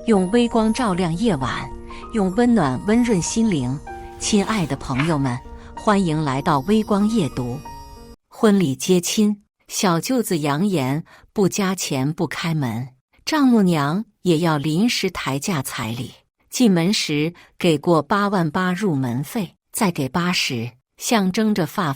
用微光照亮夜晚，用温暖温润心灵。亲爱的朋友们，欢迎来到微光夜读。婚礼接亲，小舅子扬言不加钱不开门，丈母娘也要临时抬价彩礼。进门时给过8万8入门费，再给80，象征着发，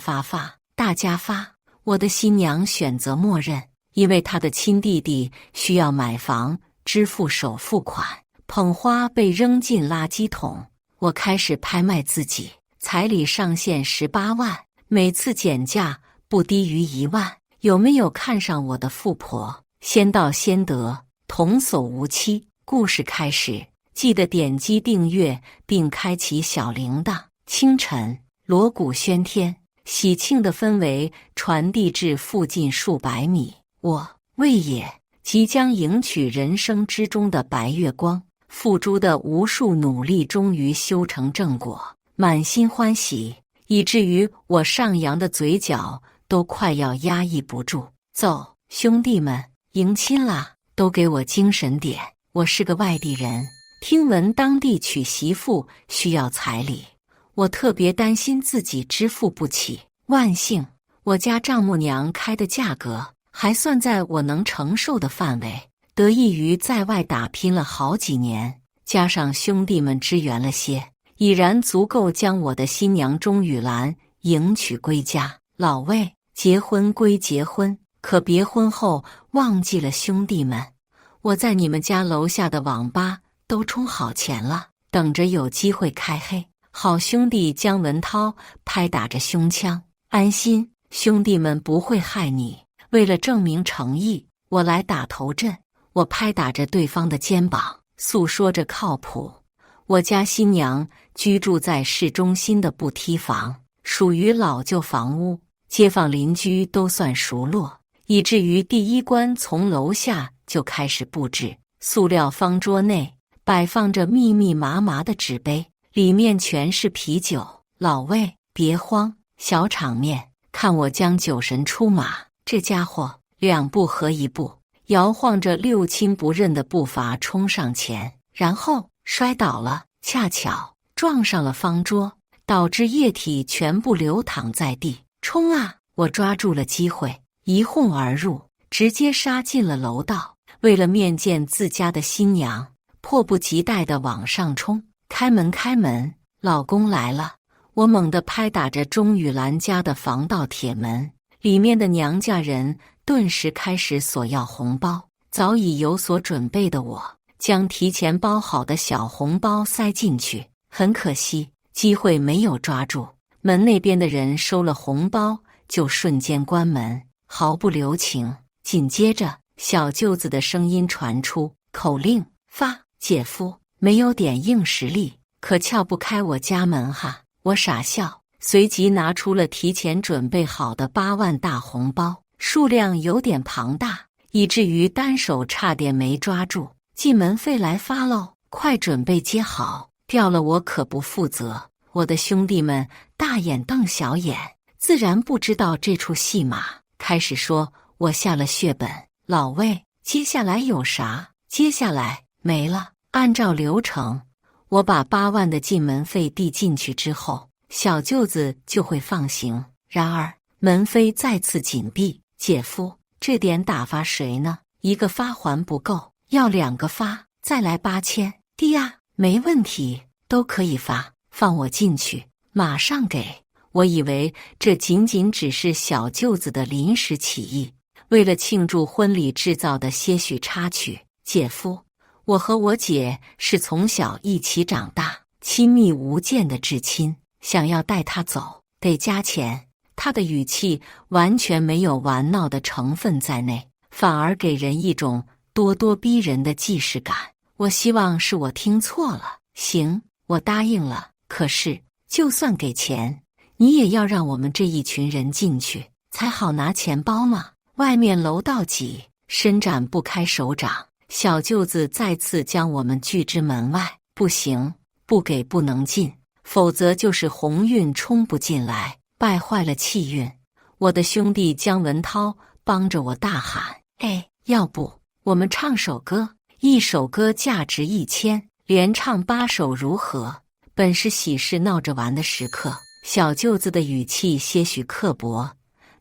大家发。我的新娘选择默认，因为她的亲弟弟需要买房，支付首付款。捧花被扔进垃圾桶，我开始拍卖自己，彩礼上限18万，每次减价不低于1万。有没有看上我的富婆？先到先得，童叟无欺。故事开始，记得点击订阅并开启小铃铛。清晨，锣鼓喧天，喜庆的氛围传递至附近数百米。我魏野即将迎娶人生之中的白月光，付诸的无数努力终于修成正果，满心欢喜，以至于我上扬的嘴角都快要压抑不住。走，兄弟们，迎亲啦！都给我精神点！我是个外地人，听闻当地娶媳妇需要彩礼，我特别担心自己支付不起。万幸，我家丈母娘开的价格还算在我能承受的范围。得益于在外打拼了好几年，加上兄弟们支援了些，已然足够将我的新娘钟雨兰迎娶归家。老魏，结婚归结婚，可别婚后忘记了兄弟们。我在你们家楼下的网吧都充好钱了，等着有机会开黑。好兄弟姜文涛拍打着胸腔，安心，兄弟们不会害你。为了证明诚意，我来打头阵。我拍打着对方的肩膀，诉说着靠谱。我家新娘居住在市中心的不梯房，属于老旧房屋，街坊邻居都算熟络，以至于第一关从楼下就开始布置。塑料方桌内摆放着密密麻麻的纸杯，里面全是啤酒。老魏，别慌，小场面，看我将酒神出马。这家伙2步合1步，摇晃着六亲不认的步伐冲上前，然后摔倒了，恰巧撞上了方桌，导致液体全部流淌在地。冲啊！我抓住了机会，一哄而入，直接杀进了楼道。为了面见自家的新娘，迫不及待地往上冲。开门，开门，老公来了！我猛地拍打着钟雨兰家的防盗铁门，里面的娘家人顿时开始索要红包。早已有所准备的我，将提前包好的小红包塞进去。很可惜，机会没有抓住。门那边的人收了红包，就瞬间关门，毫不留情。紧接着，小舅子的声音传出：口令发，姐夫没有点硬实力，可撬不开我家门哈。我傻笑，随即拿出了提前准备好的8万大红包，数量有点庞大，以至于单手差点没抓住。进门费来发喽，快准备接好，掉了我可不负责。我的兄弟们大眼瞪小眼，自然不知道这出戏码，开始说我下了血本。老魏，接下来有啥？接下来没了。按照流程，我把8万的进门费递进去之后，小舅子就会放行。然而门扉再次紧闭。姐夫，这点打发谁呢？1个发还不够，要2个发，再来8000。弟呀，没问题，都可以发，放我进去，马上给。我以为这仅仅只是小舅子的临时起意，为了庆祝婚礼制造的些许插曲。姐夫，我和我姐是从小一起长大，亲密无间的至亲，想要带她走，得加钱。他的语气完全没有玩闹的成分在内，反而给人一种咄咄逼人的既视感。我希望是我听错了。行，我答应了。可是，就算给钱，你也要让我们这一群人进去，才好拿钱包嘛。外面楼道挤，伸展不开手掌。小舅子再次将我们拒之门外。不行，不给不能进，否则就是鸿运冲不进来，败坏了气运。我的兄弟姜文涛帮着我大喊：要不我们唱首歌，一首歌价值1000，连唱8首如何？本是喜事闹着玩的时刻，小舅子的语气些许刻薄。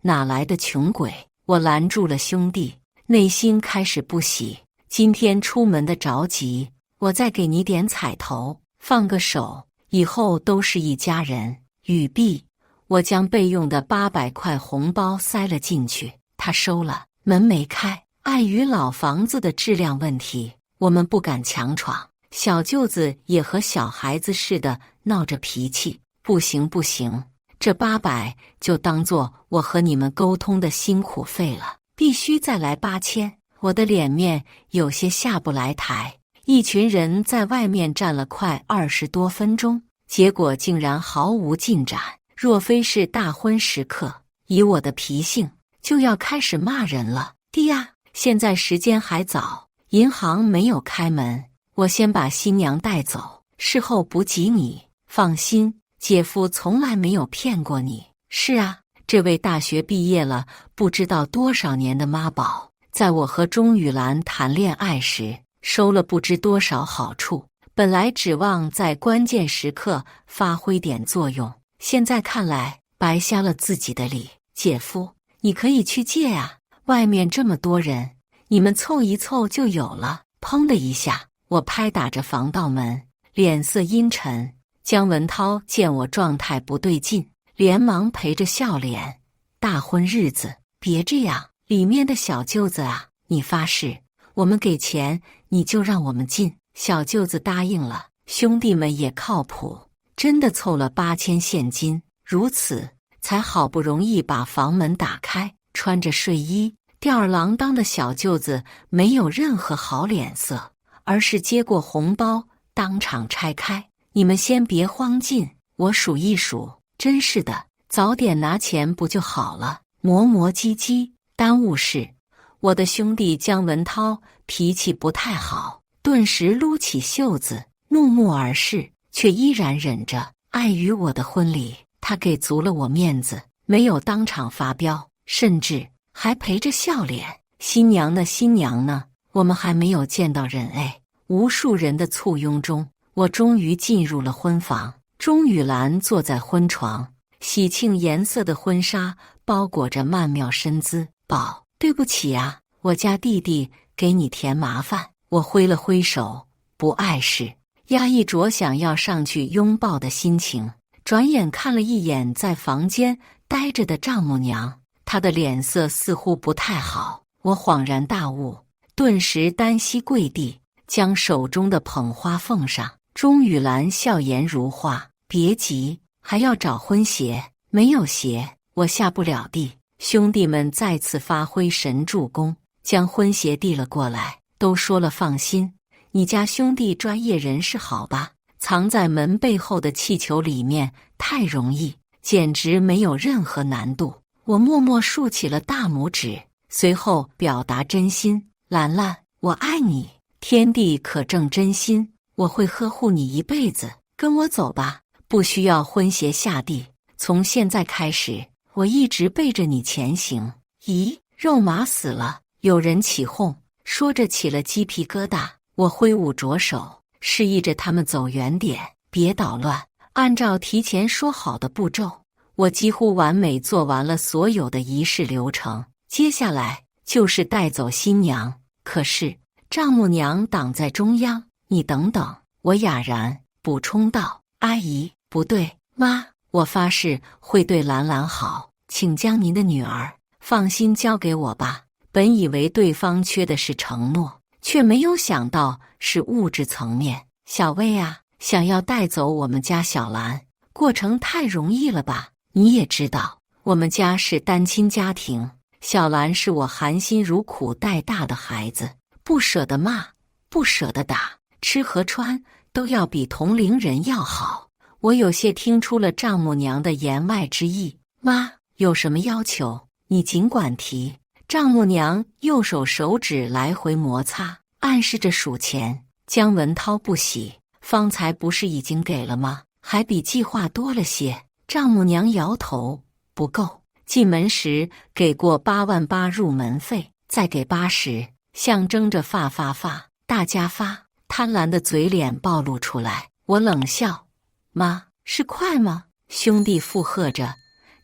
哪来的穷鬼？我拦住了兄弟，内心开始不喜。今天出门的着急，我再给你点彩头，放个手，以后都是一家人。语毕，我将备用的800块红包塞了进去，他收了。门没开，碍于老房子的质量问题，我们不敢强闯。小舅子也和小孩子似的闹着脾气，不行不行，这800就当做我和你们沟通的辛苦费了，必须再来8000。我的脸面有些下不来台。一群人在外面站了快20多分钟，结果竟然毫无进展。若非是大婚时刻，以我的脾性，就要开始骂人了。弟呀，现在时间还早，银行没有开门，我先把新娘带走，事后补给你。放心，姐夫从来没有骗过你。是啊，这位大学毕业了不知道多少年的妈宝，在我和钟雨兰谈恋爱时，收了不知多少好处，本来指望在关键时刻发挥点作用，现在看来白瞎了自己的力。姐夫，你可以去借啊，外面这么多人，你们凑一凑就有了。砰的一下，我拍打着防盗门，脸色阴沉。姜文涛见我状态不对劲，连忙陪着笑脸：大婚日子别这样，里面的小舅子啊，你发誓我们给钱你就让我们进。小舅子答应了，兄弟们也靠谱，真的凑了8000现金。如此才好不容易把房门打开。穿着睡衣吊儿郎当的小舅子没有任何好脸色，而是接过红包当场拆开。你们先别慌进，我数一数。真是的，早点拿钱不就好了？磨磨唧唧，耽误事。我的兄弟姜文涛脾气不太好，顿时撸起袖子，怒目而视，却依然忍着。碍于我的婚礼，他给足了我面子，没有当场发飙，甚至还陪着笑脸。新娘呢？新娘呢？我们还没有见到人哎！无数人的簇拥中，我终于进入了婚房。钟雨兰坐在婚床，喜庆颜色的婚纱包裹着曼妙身姿。宝，对不起啊，我家弟弟给你添麻烦。我挥了挥手，不碍事，压抑着想要上去拥抱的心情。转眼看了一眼在房间呆着的丈母娘，她的脸色似乎不太好。我恍然大悟，顿时单膝跪地，将手中的捧花奉上。钟雨兰笑颜如花，别急，还要找婚鞋。没有鞋，我下不了地。兄弟们再次发挥神助攻，将婚鞋递了过来。都说了放心，你家兄弟专业人士好吧？藏在门背后的气球里面太容易，简直没有任何难度。我默默竖起了大拇指，随后表达真心：兰兰，我爱你，天地可证真心，我会呵护你一辈子。跟我走吧，不需要婚鞋下地。从现在开始，我一直背着你前行。咦，肉麻死了！有人起哄，说着起了鸡皮疙瘩。我挥舞着手，示意着他们走远点，别捣乱。按照提前说好的步骤，我几乎完美做完了所有的仪式流程。接下来就是带走新娘。可是丈母娘挡在中央。你等等，我哑然补充道：阿姨，不对，妈，我发誓会对兰兰好，请将您的女儿放心交给我吧。本以为对方缺的是承诺，却没有想到是物质层面。小薇啊，想要带走我们家小兰，过程太容易了吧？你也知道，我们家是单亲家庭，小兰是我含辛茹苦带大的孩子，不舍得骂，不舍得打，吃和穿都要比同龄人要好。我有些听出了丈母娘的言外之意。妈，有什么要求，你尽管提。丈母娘右手手指来回摩擦，暗示着数钱。姜文涛不喜，方才不是已经给了吗？还比计划多了些。丈母娘摇头，不够。进门时给过8万8入门费，再给80，象征着发。大家发贪婪的嘴脸暴露出来。我冷笑：“妈，是快吗？”兄弟附和着：“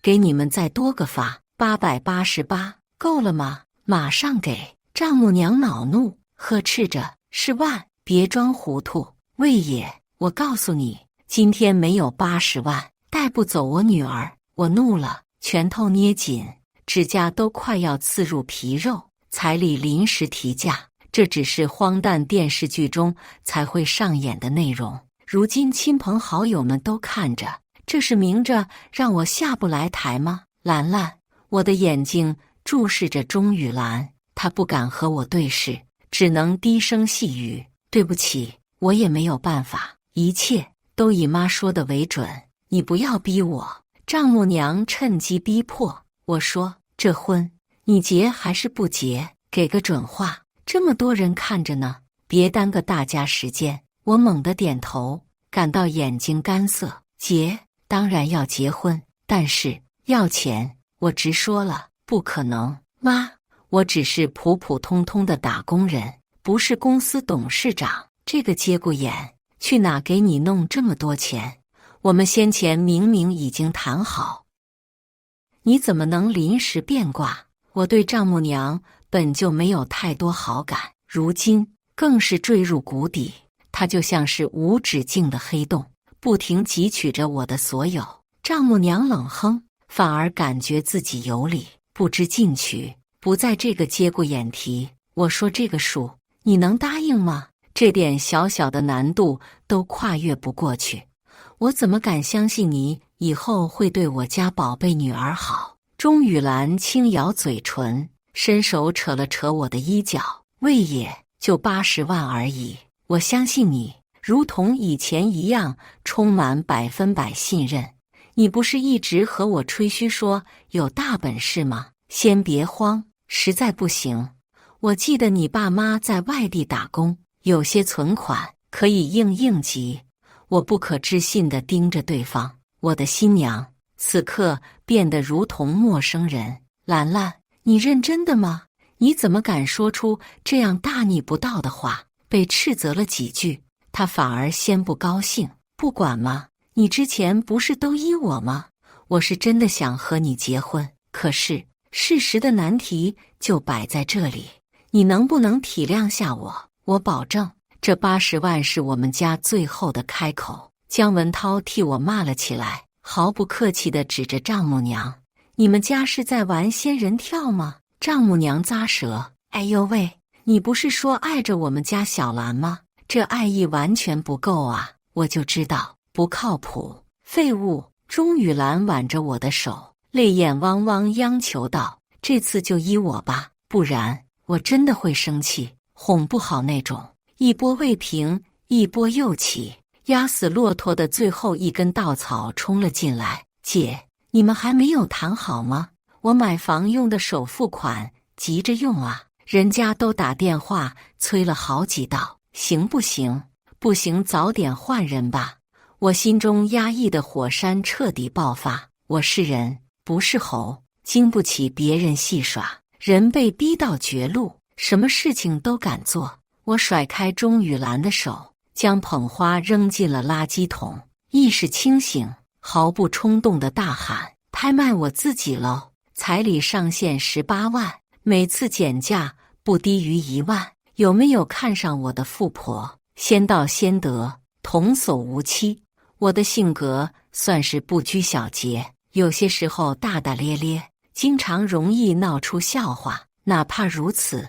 给你们再多个发，888，够了吗？马上给！”丈母娘恼怒，呵斥着：“是万，别装糊涂！魏野，我告诉你，今天没有80万，带不走我女儿！”我怒了，拳头捏紧，指甲都快要刺入皮肉。彩礼临时提价，这只是荒诞电视剧中才会上演的内容。如今亲朋好友们都看着，这是明着让我下不来台吗？兰兰，我的眼睛注视着钟雨兰，她不敢和我对视，只能低声细语：“对不起，我也没有办法，一切都以妈说的为准，你不要逼我。”丈母娘趁机逼迫我说：“这婚你结还是不结？给个准话，这么多人看着呢，别耽搁大家时间。”我猛地点头，感到眼睛干涩。结，当然要结婚，但是要钱，我直说了，不可能。妈，我只是普普通通的打工人，不是公司董事长。这个节骨眼，去哪给你弄这么多钱？我们先前明明已经谈好，你怎么能临时变卦？我对丈母娘本就没有太多好感，如今更是坠入谷底。她就像是无止境的黑洞，不停汲取着我的所有。丈母娘冷哼，反而感觉自己有理，不知进取，不在这个节骨眼提。我说这个数，你能答应吗？这点小小的难度都跨越不过去。我怎么敢相信你以后会对我家宝贝女儿好？钟雨兰轻咬嘴唇，伸手扯了扯我的衣角：“魏野，就80万而已，我相信你，如同以前一样，充满100%信任。你不是一直和我吹嘘说有大本事吗？先别慌，实在不行，我记得你爸妈在外地打工，有些存款可以应急。”我不可置信地盯着对方，我的新娘此刻变得如同陌生人。兰兰，你认真的吗？你怎么敢说出这样大逆不道的话？被斥责了几句，他反而先不高兴。不管吗？你之前不是都依我吗？我是真的想和你结婚，可是事实的难题就摆在这里，你能不能体谅下我？我保证，这80万是我们家最后的开口。姜文涛替我骂了起来，毫不客气地指着丈母娘：“你们家是在玩仙人跳吗？”丈母娘咂舌：“哎呦喂，你不是说爱着我们家小兰吗？这爱意完全不够啊！我就知道不靠谱，废物！”钟雨兰挽着我的手，泪眼汪汪央求道：“这次就依我吧，不然我真的会生气，哄不好那种。”一波未平，一波又起，压死骆驼的最后一根稻草冲了进来。“姐，你们还没有谈好吗？我买房用的首付款急着用啊，人家都打电话催了好几道，行不行？不行，早点换人吧。”我心中压抑的火山彻底爆发。我是人，不是猴，经不起别人戏耍。人被逼到绝路，什么事情都敢做。我甩开钟雨兰的手，将捧花扔进了垃圾桶，意识清醒，毫不冲动地大喊：“拍卖我自己喽！彩礼上限18万，每次减价不低于1万。有没有看上我的富婆？先到先得，童叟无欺。”我的性格算是不拘小节，有些时候大大咧咧，经常容易闹出笑话。哪怕如此，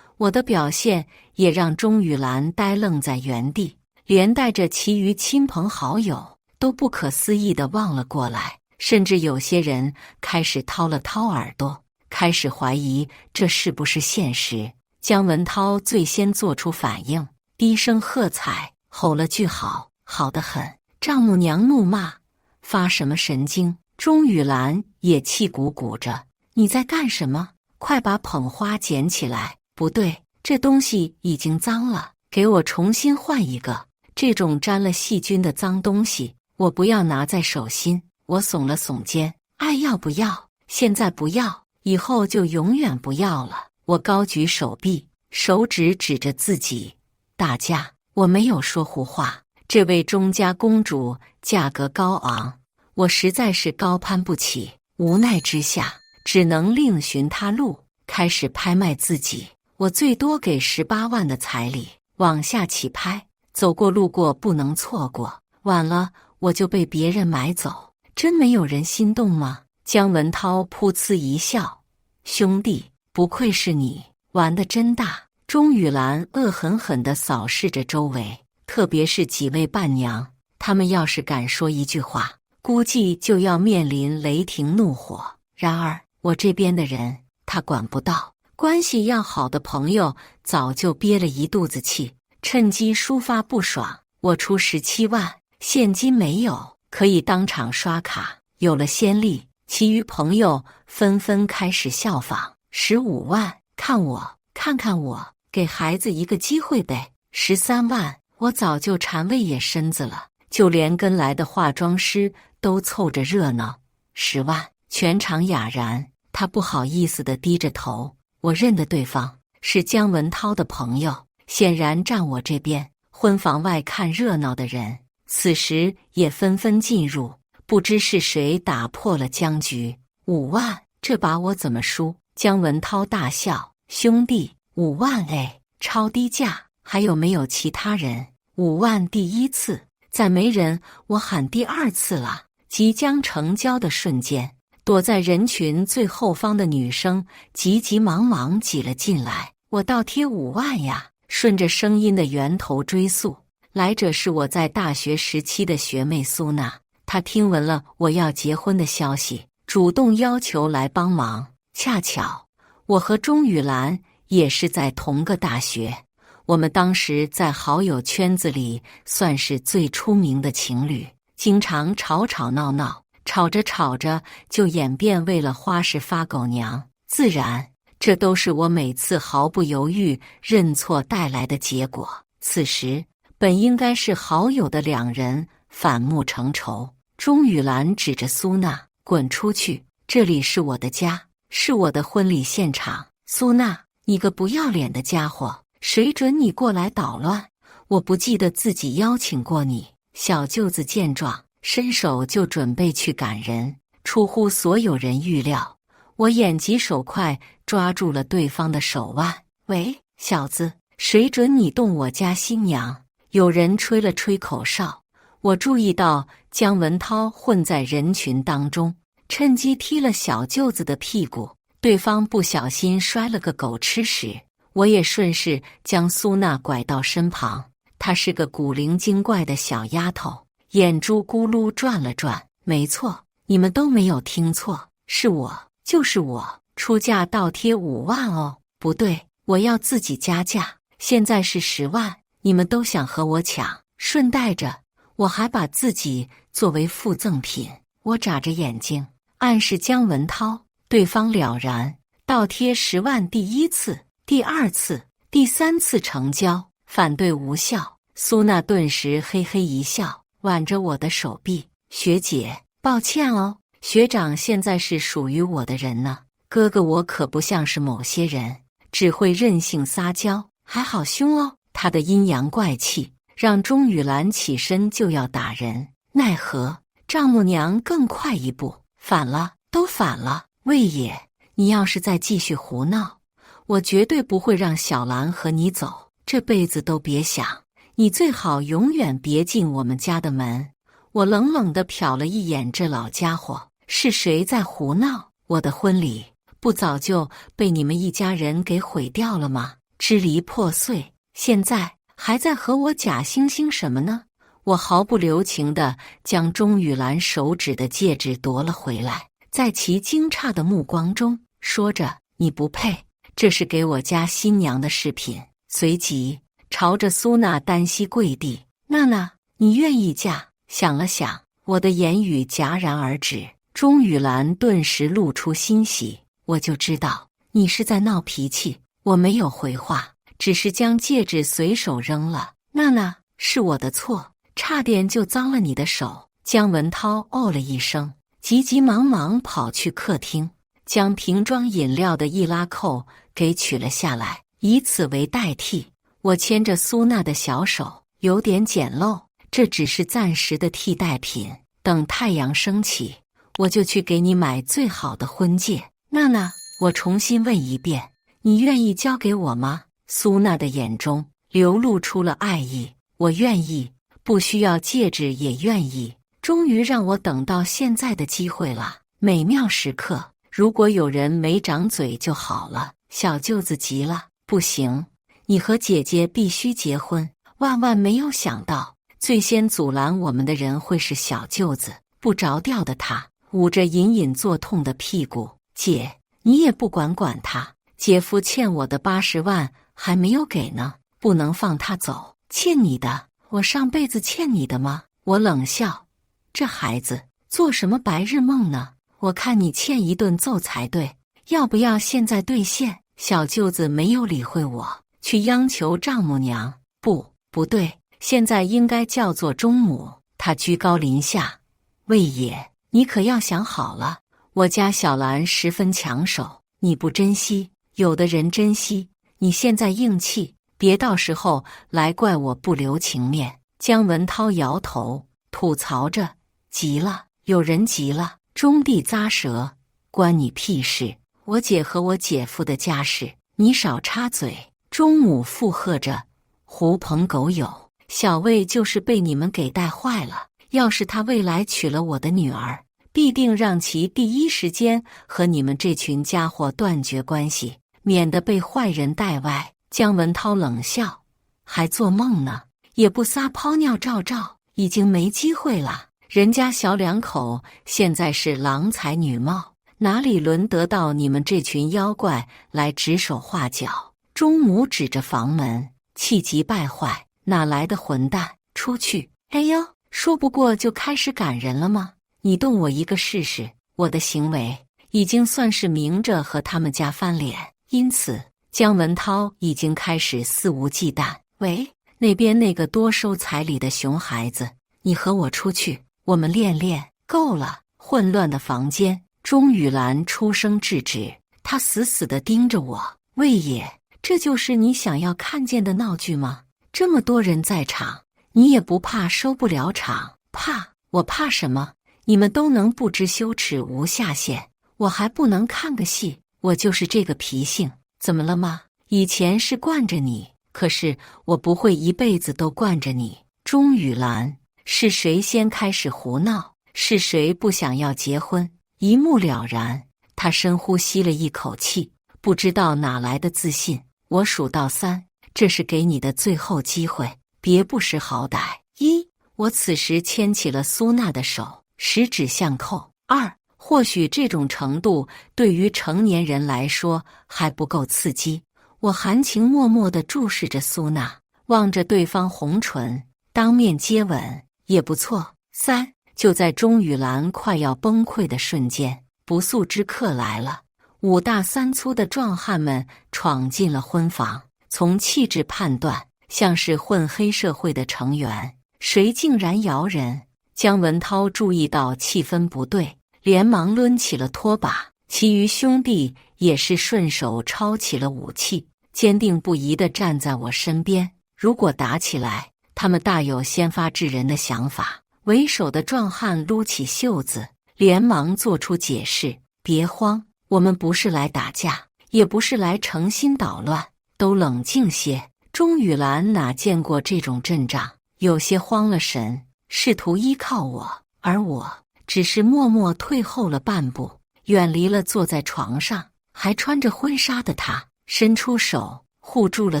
我的表现也让钟雨兰呆愣在原地，连带着其余亲朋好友都不可思议地望了过来，甚至有些人开始掏了掏耳朵，开始怀疑这是不是现实。姜文涛最先做出反应，低声喝彩，吼了句好，好得很。丈母娘怒骂：“发什么神经？”钟雨兰也气鼓鼓着：“你在干什么？快把捧花捡起来！不对，这东西已经脏了，给我重新换一个。这种沾了细菌的脏东西，我不要拿在手心。”我耸了耸肩：“爱要不要？现在不要，以后就永远不要了。”我高举手臂，手指指着自己：“大家，我没有说胡话。这位钟家公主价格高昂，我实在是高攀不起，无奈之下，只能另寻他路，开始拍卖自己。我最多给18万的彩礼，往下起拍，走过路过不能错过，晚了我就被别人买走。真没有人心动吗？姜文涛噗呲一笑，兄弟，不愧是你，玩得真大。钟雨兰恶狠狠地扫视着周围，特别是几位伴娘，他们要是敢说一句话，估计就要面临雷霆怒火。然而我这边的人他管不到，关系要好的朋友早就憋了一肚子气，趁机抒发不爽。我出17万，现金没有，可以当场刷卡。有了先例，其余朋友纷纷开始效仿。15万，看我，看看我，给孩子一个机会呗。13万，我早就馋喂野身子了，就连跟来的化妆师都凑着热闹。10万，全场哑然，他不好意思地低着头。我认得对方是姜文涛的朋友，显然站我这边。婚房外看热闹的人此时也纷纷进入，不知是谁打破了僵局。5万，这把我怎么输？姜文涛大笑，兄弟，5万哎，超低价，还有没有其他人？5万第一次，再没人，我喊第2次了。即将成交的瞬间，躲在人群最后方的女生急急忙忙挤了进来。我倒贴5万呀！顺着声音的源头追溯，来者是我在大学时期的学妹苏娜。她听闻了我要结婚的消息，主动要求来帮忙。恰巧我和钟雨兰也是在同个大学，我们当时在好友圈子里算是最出名的情侣，经常吵吵闹闹，吵着吵着就演变为了花式发狗娘。自然这都是我每次毫不犹豫认错带来的结果。此时本应该是好友的2人反目成仇。钟雨兰指着苏娜，滚出去，这里是我的家，是我的婚礼现场。苏娜，你个不要脸的家伙，谁准你过来捣乱？我不记得自己邀请过你。小舅子见状伸手就准备去赶人，出乎所有人预料，我眼疾手快抓住了对方的手腕。喂，小子，谁准你动我家新娘？有人吹了吹口哨，我注意到姜文涛混在人群当中，趁机踢了小舅子的屁股，对方不小心摔了个狗吃屎。我也顺势将苏娜拐到身旁，她是个古灵精怪的小丫头，眼珠咕噜转了转。没错，你们都没有听错，是我，就是我，出价倒贴5万哦。不对，我要自己加价，现在是10万，你们都想和我抢，顺带着我还把自己作为附赠品。我眨着眼睛暗示姜文涛，对方了然，倒贴10万第1次，第2次，第3次成交，反对无效。苏娜顿时嘿嘿一笑，挽着我的手臂，学姐，抱歉哦，学长现在是属于我的人呢。哥哥我可不像是某些人，只会任性撒娇，还好凶哦。他的阴阳怪气让钟雨兰起身就要打人，奈何丈母娘更快一步，反了，都反了。魏野，你要是再继续胡闹，我绝对不会让小兰和你走，这辈子都别想，你最好永远别进我们家的门。我冷冷地瞟了一眼这老家伙，是谁在胡闹？我的婚礼不早就被你们一家人给毁掉了吗？支离破碎，现在还在和我假惺惺什么呢？我毫不留情地将钟雨兰手指的戒指夺了回来，在其惊诧的目光中说着，你不配，这是给我家新娘的饰品。随即朝着苏娜单膝跪地，娜娜，你愿意嫁？想了想，我的言语戛然而止。钟雨兰顿时露出欣喜，我就知道你是在闹脾气。我没有回话，只是将戒指随手扔了。娜娜，是我的错，差点就脏了你的手。姜文涛哦了一声，急急忙忙跑去客厅，将瓶装饮料的易拉扣给取了下来，以此为代替。我牵着苏娜的小手，有点简陋，这只是暂时的替代品。等太阳升起，我就去给你买最好的婚戒。娜娜，我重新问一遍，你愿意交给我吗？苏娜的眼中流露出了爱意。我愿意，不需要戒指也愿意。终于让我等到现在的机会了，美妙时刻。如果有人没长嘴就好了。小舅子急了，不行，你和姐姐必须结婚。万万没有想到，最先阻拦我们的人会是小舅子。不着调的他捂着隐隐作痛的屁股，姐，你也不管他，姐夫欠我的80万还没有给呢，不能放他走。欠你的？我上辈子欠你的吗？我冷笑，这孩子做什么白日梦呢？我看你欠一顿揍才对，要不要现在兑现？小舅子没有理会我，去央求丈母娘。不对，现在应该叫做中母。他居高临下，魏爷，你可要想好了，我家小兰十分抢手，你不珍惜，有的人珍惜。你现在硬气，别到时候来怪我不留情面。姜文涛摇头，吐槽着，急了，有人急了。中地咂舌，关你屁事，我姐和我姐夫的家事，你少插嘴。中母附和着，狐朋狗友，小魏就是被你们给带坏了。要是他未来娶了我的女儿，必定让其第一时间和你们这群家伙断绝关系，免得被坏人带歪。姜文涛冷笑，还做梦呢，也不撒泡尿照，已经没机会了。人家小两口现在是郎才女貌，哪里轮得到你们这群妖怪来指手画脚？中母指着房门，气急败坏，哪来的混蛋，出去！哎呦，说不过就开始赶人了吗？你动我一个试试。我的行为已经算是明着和他们家翻脸，因此姜文涛已经开始肆无忌惮。喂，那边那个多收彩礼的熊孩子，你和我出去，我们练练。够了！混乱的房间，钟雨兰出声制止，她死死地盯着我。魏爷，这就是你想要看见的闹剧吗？这么多人在场，你也不怕收不了场？怕？我怕什么？你们都能不知羞耻无下限，我还不能看个戏？我就是这个脾性，怎么了吗？以前是惯着你，可是我不会一辈子都惯着你。钟雨兰，是谁先开始胡闹？是谁不想要结婚？一目了然。他深呼吸了一口气，不知道哪来的自信。我数到3，这是给你的最后机会，别不识好歹。1，我此时牵起了苏娜的手，十指相扣。2，或许这种程度对于成年人来说还不够刺激。我含情脉脉地注视着苏娜，望着对方红唇，当面接吻也不错。3，就在钟雨兰快要崩溃的瞬间，不速之客来了。5大3粗的壮汉们闯进了婚房，从气质判断，像是混黑社会的成员。谁竟然摇人？姜文涛注意到气氛不对，连忙抡起了拖把，其余兄弟也是顺手抄起了武器，坚定不移地站在我身边。如果打起来，他们大有先发制人的想法。为首的壮汉撸起袖子，连忙做出解释：别慌，我们不是来打架，也不是来诚心捣乱，都冷静些。钟雨兰哪见过这种阵仗，有些慌了神，试图依靠我，而我只是默默退后了半步，远离了坐在床上还穿着婚纱的他，伸出手护住了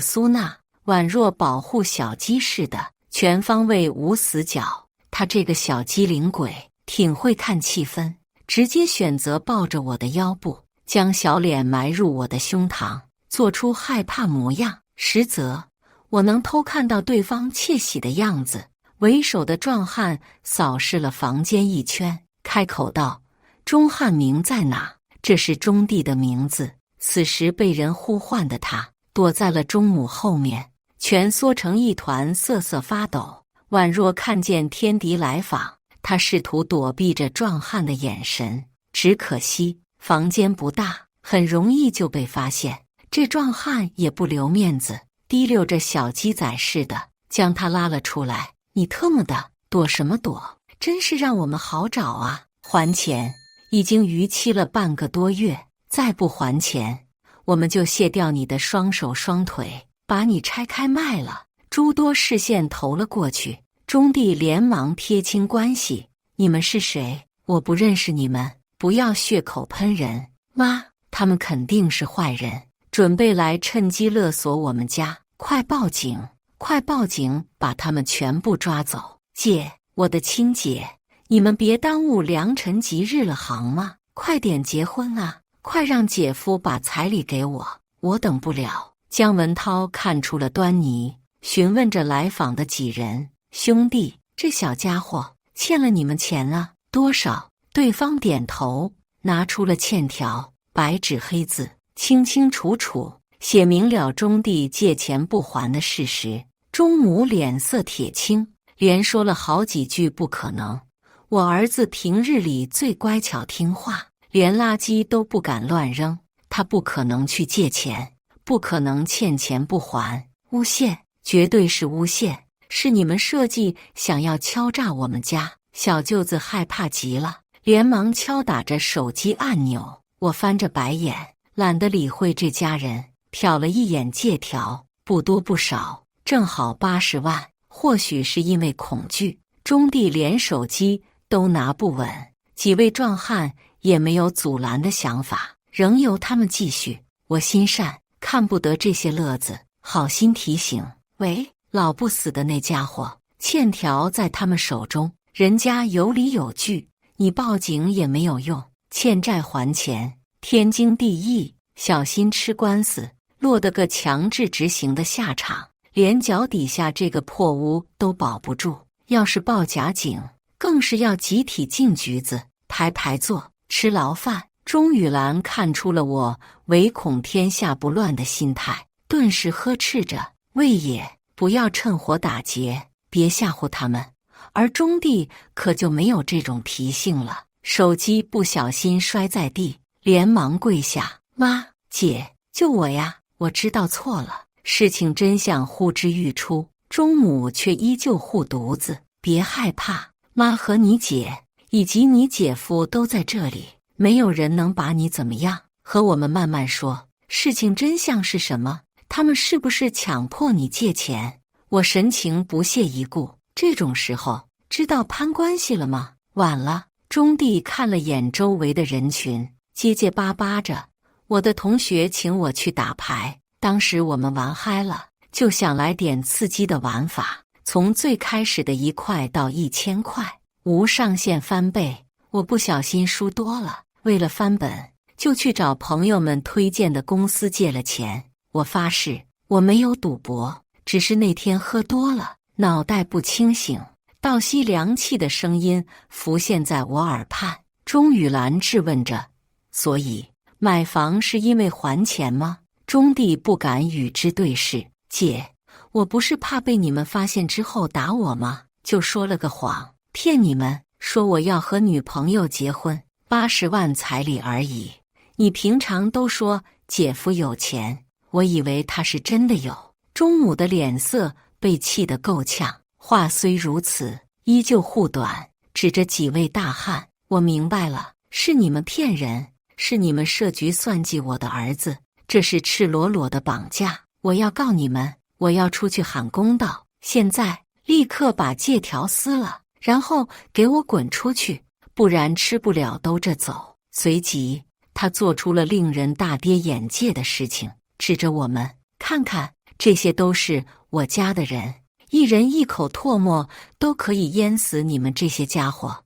苏娜，宛若保护小鸡似的，全方位无死角。他这个小机灵鬼挺会看气氛，直接选择抱着我的腰部，将小脸埋入我的胸膛，做出害怕模样。实则我能偷看到对方窃喜的样子。为首的壮汉扫视了房间一圈，开口道：钟汉明在哪？这是钟弟的名字。此时被人呼唤的他躲在了钟母后面，蜷缩成一团，瑟瑟发抖，宛若看见天敌来访。他试图躲避着壮汉的眼神，只可惜房间不大，很容易就被发现。这壮汉也不留面子，滴溜着小鸡仔似的将他拉了出来。你特么的，躲什么躲？真是让我们好找啊！还钱！已经逾期了半个多月，再不还钱，我们就卸掉你的双手双腿，把你拆开卖了。诸多视线投了过去，钟弟连忙撇清关系。你们是谁？我不认识你们，不要血口喷人。妈，他们肯定是坏人，准备来趁机勒索我们家。快报警！快报警，把他们全部抓走。姐，我的亲姐，你们别耽误良辰吉日了行吗？快点结婚啊！快让姐夫把彩礼给我，我等不了。姜文涛看出了端倪，询问着来访的几人：兄弟，这小家伙欠了你们钱啊？多少？对方点头，拿出了欠条，白纸黑字，清清楚楚写明了钟弟借钱不还的事实。钟母脸色铁青，连说了好几句不可能。我儿子平日里最乖巧听话，连垃圾都不敢乱扔，他不可能去借钱，不可能欠钱不还。诬陷，绝对是诬陷，是你们设计想要敲诈我们家。小舅子害怕极了，连忙敲打着手机按钮。我翻着白眼，懒得理会这家人，瞟了一眼借条，不多不少，正好80万。或许是因为恐惧，钟弟连手机都拿不稳，几位壮汉也没有阻拦的想法，仍由他们继续。我心善，看不得这些乐子，好心提醒：喂，老不死的那家伙，欠条在他们手中，人家有理有据，你报警也没有用。欠债还钱，天经地义，小心吃官司，落得个强制执行的下场，连脚底下这个破屋都保不住。要是报假警，更是要集体进局子，排排坐，吃牢饭。钟雨兰看出了我唯恐天下不乱的心态，顿时呵斥着：魏爷，不要趁火打劫，别吓唬他们。而钟弟可就没有这种脾性了，手机不小心摔在地，连忙跪下：妈，姐，救我呀，我知道错了。事情真相呼之欲出，钟母却依旧护犊子：别害怕，妈和你姐以及你姐夫都在这里，没有人能把你怎么样。和我们慢慢说，事情真相是什么？他们是不是强迫你借钱？我神情不屑一顾：这种时候知道攀关系了吗？晚了。钟弟看了眼周围的人群，结结巴巴着：我的同学请我去打牌，当时我们玩嗨了，就想来点刺激的玩法，从最开始的1块到1000块，无上限翻倍。我不小心输多了，为了翻本，就去找朋友们推荐的公司借了钱。我发誓，我没有赌博，只是那天喝多了，脑袋不清醒，倒吸凉气的声音浮现在我耳畔。钟雨兰质问着：所以买房是因为还钱吗？钟弟不敢与之对视：姐，我不是怕被你们发现之后打我吗？就说了个谎，骗你们，说我要和女朋友结婚，80万彩礼而已。你平常都说姐夫有钱，我以为他是真的有。钟母的脸色被气得够呛，话虽如此，依旧护短，指着几位大汉：我明白了，是你们骗人，是你们设局算计我的儿子，这是赤裸裸的绑架，我要告你们，我要出去喊公道。现在立刻把借条撕了，然后给我滚出去，不然吃不了兜着走。随即他做出了令人大跌眼镜的事情，指着我们：看看，这些都是我家的人，一人一口唾沫都可以淹死你们这些家伙。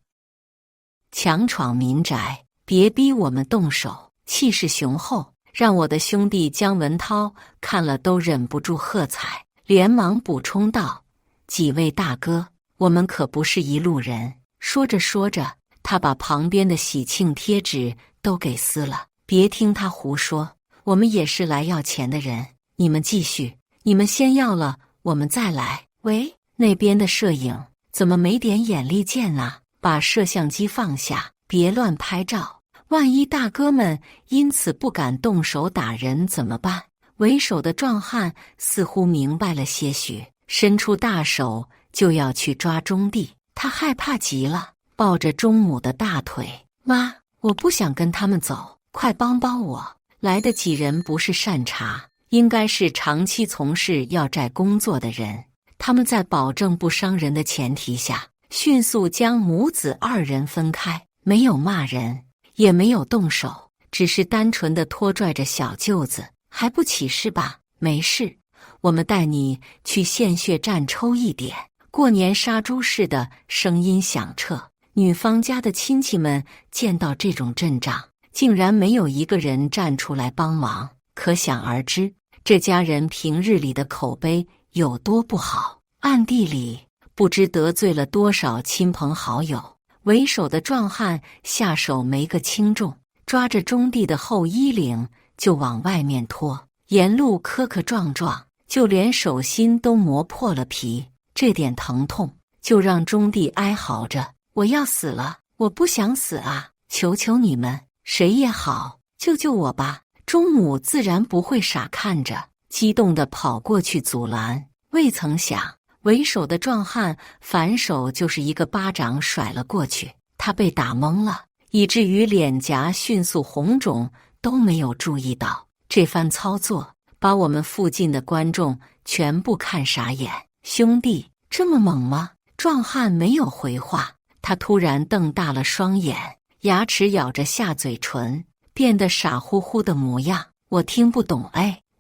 强闯民宅，别逼我们动手，气势雄厚，让我的兄弟姜文涛看了都忍不住喝彩，连忙补充道：几位大哥，我们可不是一路人。说着说着，他把旁边的喜庆贴纸都给撕了。别听他胡说，我们也是来要钱的人，你们继续，你们先要了，我们再来。喂，那边的摄影怎么没点眼力见啊？把摄像机放下，别乱拍照，万一大哥们因此不敢动手打人怎么办？为首的壮汉似乎明白了些许，伸出大手就要去抓钟弟。他害怕极了，抱着钟母的大腿：“妈，我不想跟他们走，快帮帮我！”来的几人不是善茬，应该是长期从事要债工作的人。他们在保证不伤人的前提下，迅速将母子二人分开，没有骂人，也没有动手，只是单纯的拖拽着小舅子。还不起势吧？没事，我们带你去献血站抽一点。过年杀猪似的声音响彻，女方家的亲戚们见到这种阵仗，竟然没有一个人站出来帮忙，可想而知，这家人平日里的口碑有多不好，暗地里不知得罪了多少亲朋好友。为首的壮汉下手没个轻重，抓着钟弟的后衣领就往外面拖，沿路磕磕撞撞，就连手心都磨破了皮。这点疼痛就让钟弟哀嚎着：“我要死了，我不想死啊！求求你们，谁也好，救救我吧！”钟母自然不会傻看着，激动地跑过去阻拦。未曾想，为首的壮汉反手就是一个巴掌甩了过去，他被打懵了，以至于脸颊迅速红肿，都没有注意到。这番操作把我们附近的观众全部看傻眼。兄弟，这么猛吗？壮汉没有回话，他突然瞪大了双眼，牙齿咬着下嘴唇，变得傻乎乎的模样。我听不懂，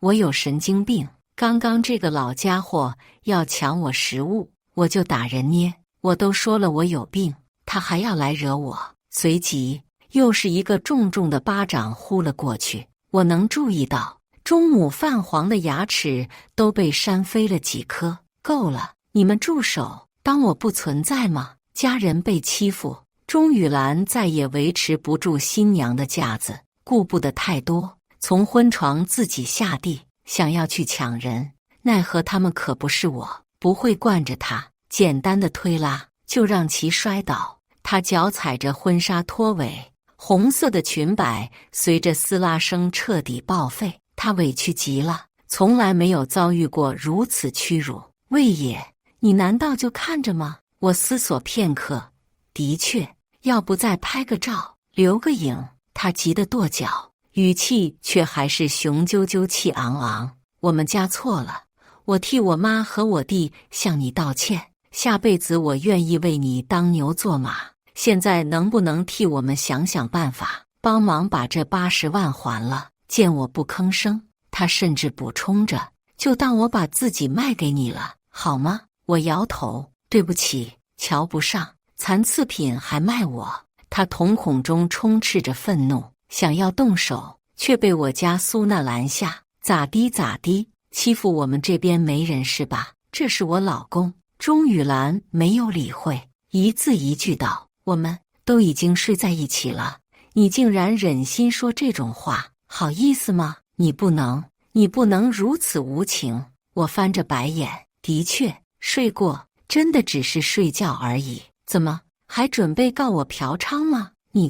我有神经病。刚刚这个老家伙要抢我食物，我就打人捏。我都说了我有病，他还要来惹我。随即又是一个重重的巴掌呼了过去。我能注意到钟母泛黄的牙齿都被扇飞了几颗。够了，你们住手！当我不存在吗？家人被欺负，钟雨兰再也维持不住新娘的架子，顾不得太多，从婚床自己下地，想要去抢人。奈何他们可不是我，不会惯着他，简单的推拉就让其摔倒。他脚踩着婚纱拖尾，红色的裙摆随着撕拉声彻底报废。他委屈极了，从来没有遭遇过如此屈辱。魏爷，你难道就看着吗？我思索片刻，的确，要不再拍个照，留个影。他急得跺脚，语气却还是雄赳赳气昂昂。我们家错了，我替我妈和我弟向你道歉，下辈子我愿意为你当牛做马。现在能不能替我们想想办法，帮忙把这80万还了？见我不吭声，他甚至补充着：“就当我把自己卖给你了，好吗？”我摇头：“对不起，瞧不上，残次品还卖我。”他瞳孔中充斥着愤怒，想要动手，却被我家苏娜拦下。咋地咋地，欺负我们这边没人是吧？这是我老公。钟雨兰没有理会，一字一句道：“我们都已经睡在一起了，你竟然忍心说这种话，好意思吗？你不能如此无情。”我翻着白眼，的确睡过，真的只是睡觉而已。怎么还准备告我嫖娼吗？你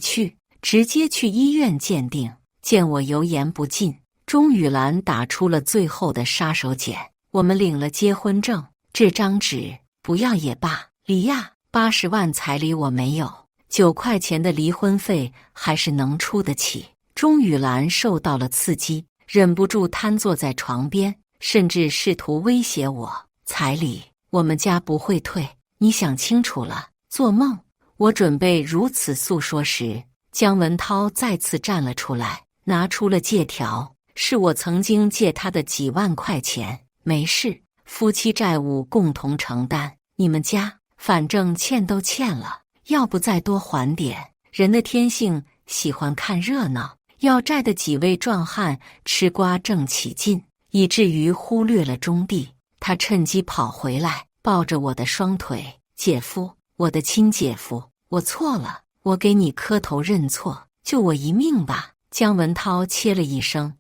直接去医院鉴定。见我油盐不进，钟雨兰打出了最后的杀手锏：“我们领了结婚证，这张纸不要也罢。离呀，80万彩礼我没有，9块钱的离婚费还是能出得起。”钟雨兰受到了刺激，忍不住瘫坐在床边，甚至试图威胁我：“彩礼我们家不会退，你想清楚了？做梦！”我准备如此诉说时，姜文涛再次站了出来，拿出了借条，是我曾经借他的几万块钱。没事，夫妻债务共同承担，你们家反正欠都欠了，要不再多还点。人的天性喜欢看热闹，要债的几位壮汉吃瓜正起劲，以至于忽略了钟弟。他趁机跑回来，抱着我的双腿：“姐夫，我的亲姐夫，我错了，我给你磕头认错，救我一命吧。”姜文涛切了一声：“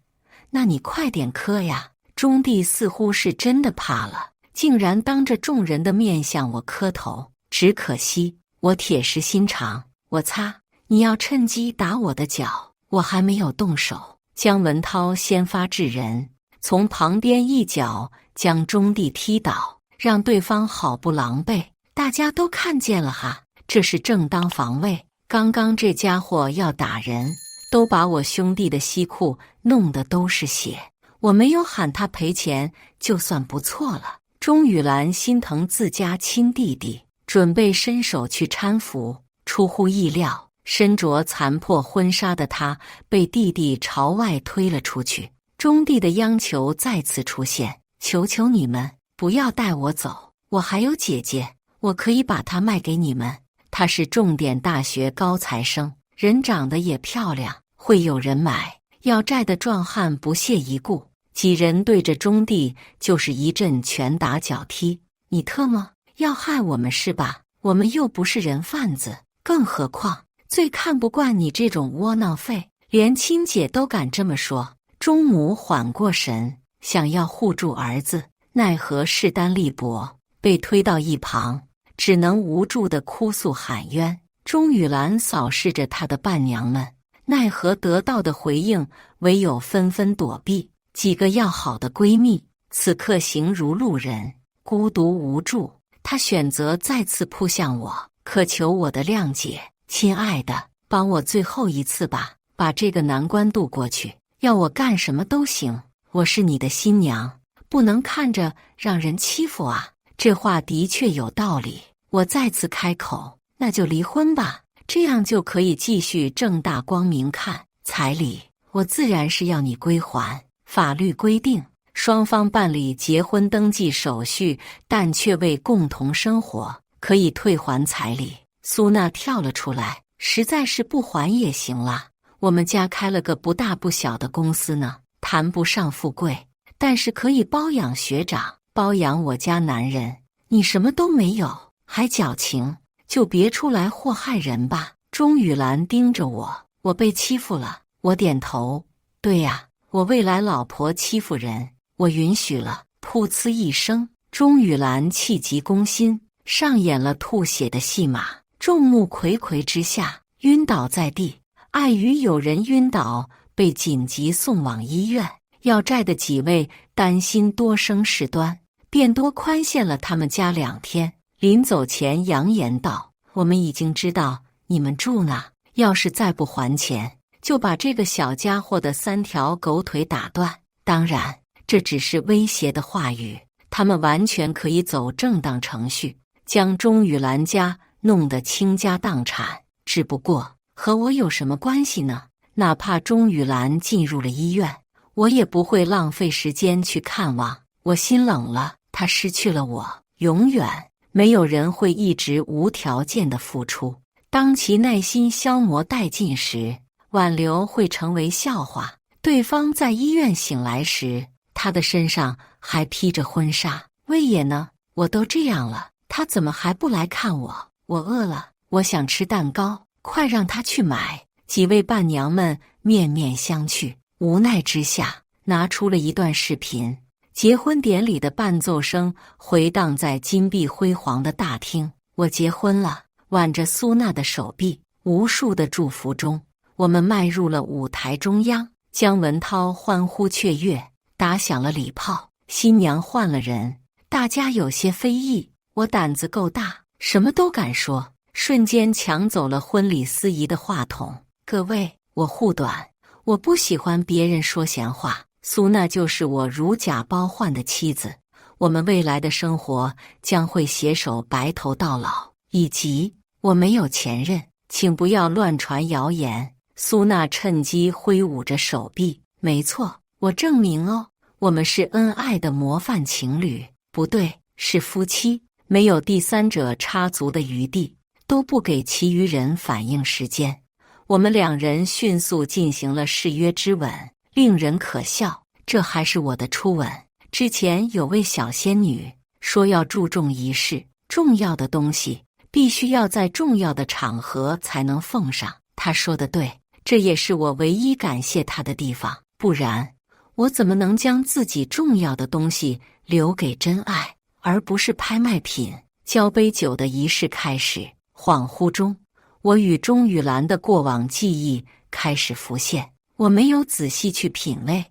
那你快点磕呀！”钟弟似乎是真的怕了，竟然当着众人的面向我磕头。只可惜我铁石心肠，我擦，你要趁机打我的脚，我还没有动手。姜文涛先发制人，从旁边一脚将钟帝踢倒，让对方好不狼狈。大家都看见了哈，这是正当防卫。刚刚这家伙要打人，都把我兄弟的西裤弄得都是血，我没有喊他赔钱就算不错了。钟雨兰心疼自家亲弟弟，准备伸手去搀扶，出乎意料，身着残破婚纱的他被弟弟朝外推了出去。钟帝的央求再次出现，求求你们不要带我走，我还有姐姐，我可以把她卖给你们。她是重点大学高材生，人长得也漂亮，会有人买。要债的壮汉不屑一顾，几人对着钟帝就是一阵拳打脚踢。你特么要害我们是吧？我们又不是人贩子，更何况最看不惯你这种窝囊废，连亲姐都敢这么说。钟母缓过神，想要护住儿子，奈何势单力薄，被推到一旁，只能无助地哭诉喊冤。钟雨兰扫视着她的伴娘们，奈何得到的回应唯有纷纷躲避。几个要好的闺蜜此刻形如路人，孤独无助。她选择再次扑向我，渴求我的谅解。亲爱的，帮我最后一次吧，把这个难关渡过去。要我干什么都行，我是你的新娘，不能看着让人欺负啊。这话的确有道理。我再次开口，那就离婚吧，这样就可以继续正大光明看。彩礼我自然是要你归还，法律规定双方办理结婚登记手续，但却未共同生活，可以退还彩礼。苏娜跳了出来，实在是不还也行啦，我们家开了个不大不小的公司呢，谈不上富贵，但是可以包养学长，包养我家男人。你什么都没有，还矫情，就别出来祸害人吧。钟雨兰盯着我被欺负了。我点头，对呀，我未来老婆欺负人，我允许了。噗呲一声，钟雨兰气急攻心，上演了吐血的戏码，众目睽睽之下晕倒在地。碍于有人晕倒，被紧急送往医院。要债的几位担心多生事端，便多宽限了他们家2天。临走前扬言道：我们已经知道你们住哪，要是再不还钱，就把这个小家伙的3条狗腿打断。当然，这只是威胁的话语，他们完全可以走正当程序，将钟雨兰家弄得倾家荡产。只不过和我有什么关系呢？哪怕钟雨兰进入了医院，我也不会浪费时间去看望。我心冷了，她失去了我，永远没有人会一直无条件的付出。当其耐心消磨殆尽时，挽留会成为笑话。对方在医院醒来时，他的身上还披着婚纱。魏爷呢？我都这样了，他怎么还不来看我？我饿了，我想吃蛋糕，快让他去买。几位伴娘们面面相觑，无奈之下拿出了一段视频。结婚典礼的伴奏声回荡在金碧辉煌的大厅。我结婚了，挽着苏娜的手臂，无数的祝福中，我们迈入了舞台中央。姜文涛欢呼雀跃，打响了礼炮。新娘换了人，大家有些非议。我胆子够大，什么都敢说，瞬间抢走了婚礼司仪的话筒。各位，我护短，我不喜欢别人说闲话。苏娜就是我如假包换的妻子，我们未来的生活将会携手白头到老。以及我没有前任，请不要乱传谣言。苏娜趁机挥舞着手臂。没错，我证明哦，我们是恩爱的模范情侣，不对，是夫妻，没有第三者插足的余地，都不给其余人反应时间。我们2人迅速进行了誓约之吻，令人可笑，这还是我的初吻。之前有位小仙女说要注重仪式，重要的东西必须要在重要的场合才能奉上。她说的对，这也是我唯一感谢她的地方，不然我怎么能将自己重要的东西留给真爱，而不是拍卖品？交杯酒的仪式开始，恍惚中，我与钟雨兰的过往记忆开始浮现。我没有仔细去品味，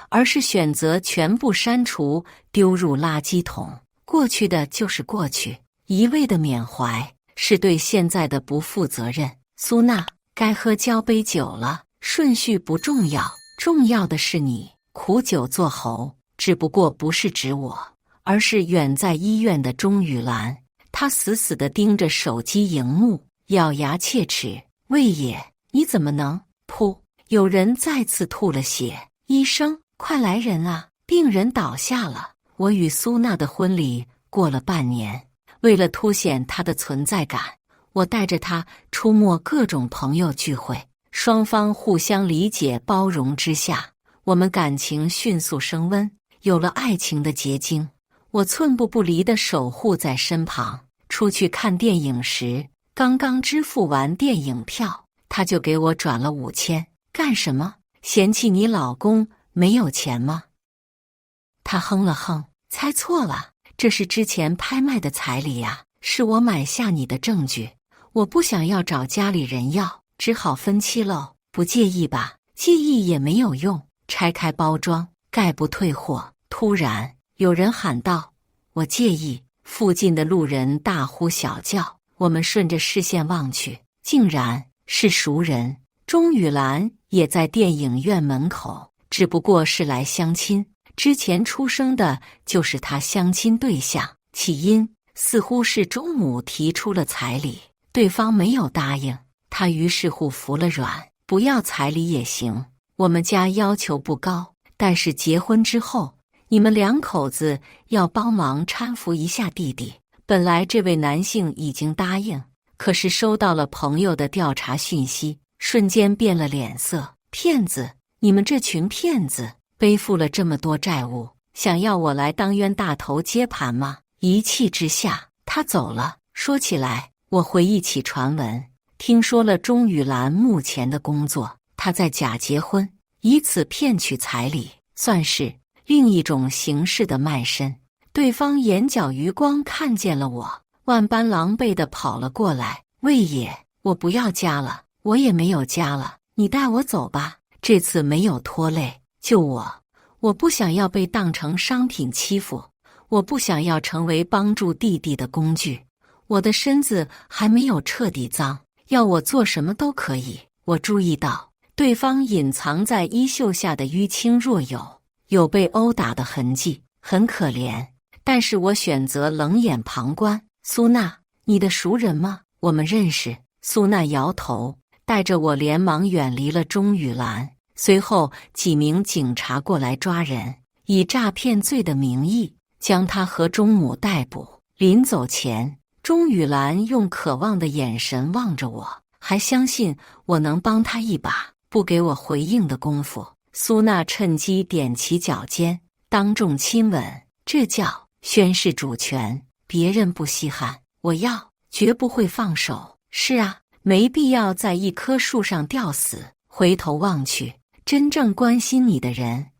而是选择全部删除，丢入垃圾桶。过去的就是过去，一味的缅怀是对现在的不负责任。苏娜，该喝交杯酒了，顺序不重要，重要的是你。苦酒作喉，只不过不是指我，而是远在医院的钟雨兰。她死死地盯着手机荧幕，咬牙切齿：魏野，你怎么能……噗！有人再次吐了血。医生，快来人啊！病人倒下了。我与苏娜的婚礼过了半年，为了凸显她的存在感，我带着她出没各种朋友聚会。双方互相理解包容之下，我们感情迅速升温，有了爱情的结晶。我寸步不离地守护在身旁。出去看电影时，刚刚支付完电影票，他就给我转了5000。干什么？嫌弃你老公没有钱吗？他哼了哼，猜错了，这是之前拍卖的彩礼呀，是我买下你的证据。我不想要找家里人要，只好分期喽。不介意吧？介意也没有用。拆开包装，概不退货。突然有人喊道：我介意。附近的路人大呼小叫，我们顺着视线望去，竟然是熟人。钟雨兰也在电影院门口，只不过是来相亲。之前出生的就是他相亲对象，起因似乎是钟母提出了彩礼，对方没有答应，他于是乎服了软，不要彩礼也行。我们家要求不高，但是结婚之后，你们两口子要帮忙搀扶一下弟弟。本来这位男性已经答应，可是收到了朋友的调查讯息，瞬间变了脸色。骗子！你们这群骗子！背负了这么多债务，想要我来当冤大头接盘吗？一气之下，他走了。说起来，我回忆起传闻，听说了钟雨兰目前的工作，她在假结婚，以此骗取彩礼，算是另一种形式的卖身。对方眼角余光看见了我，万般狼狈地跑了过来。魏野，我不要家了，我也没有家了，你带我走吧。这次没有拖累，救我！我不想要被当成商品欺负，我不想要成为帮助弟弟的工具。我的身子还没有彻底脏，要我做什么都可以。我注意到对方隐藏在衣袖下的淤青若有，有被殴打的痕迹，很可怜。但是我选择冷眼旁观。苏娜，你的熟人吗？我们认识。苏娜摇头，带着我连忙远离了钟雨兰。随后几名警察过来抓人，以诈骗罪的名义将他和钟母逮捕。临走前，钟雨兰用渴望的眼神望着我，还相信我能帮他一把。不给我回应的功夫，苏娜趁机踮起脚尖，当众亲吻，这叫宣示主权，别人不稀罕，我要，绝不会放手。是啊，没必要在一棵树上吊死。回头望去，真正关心你的人，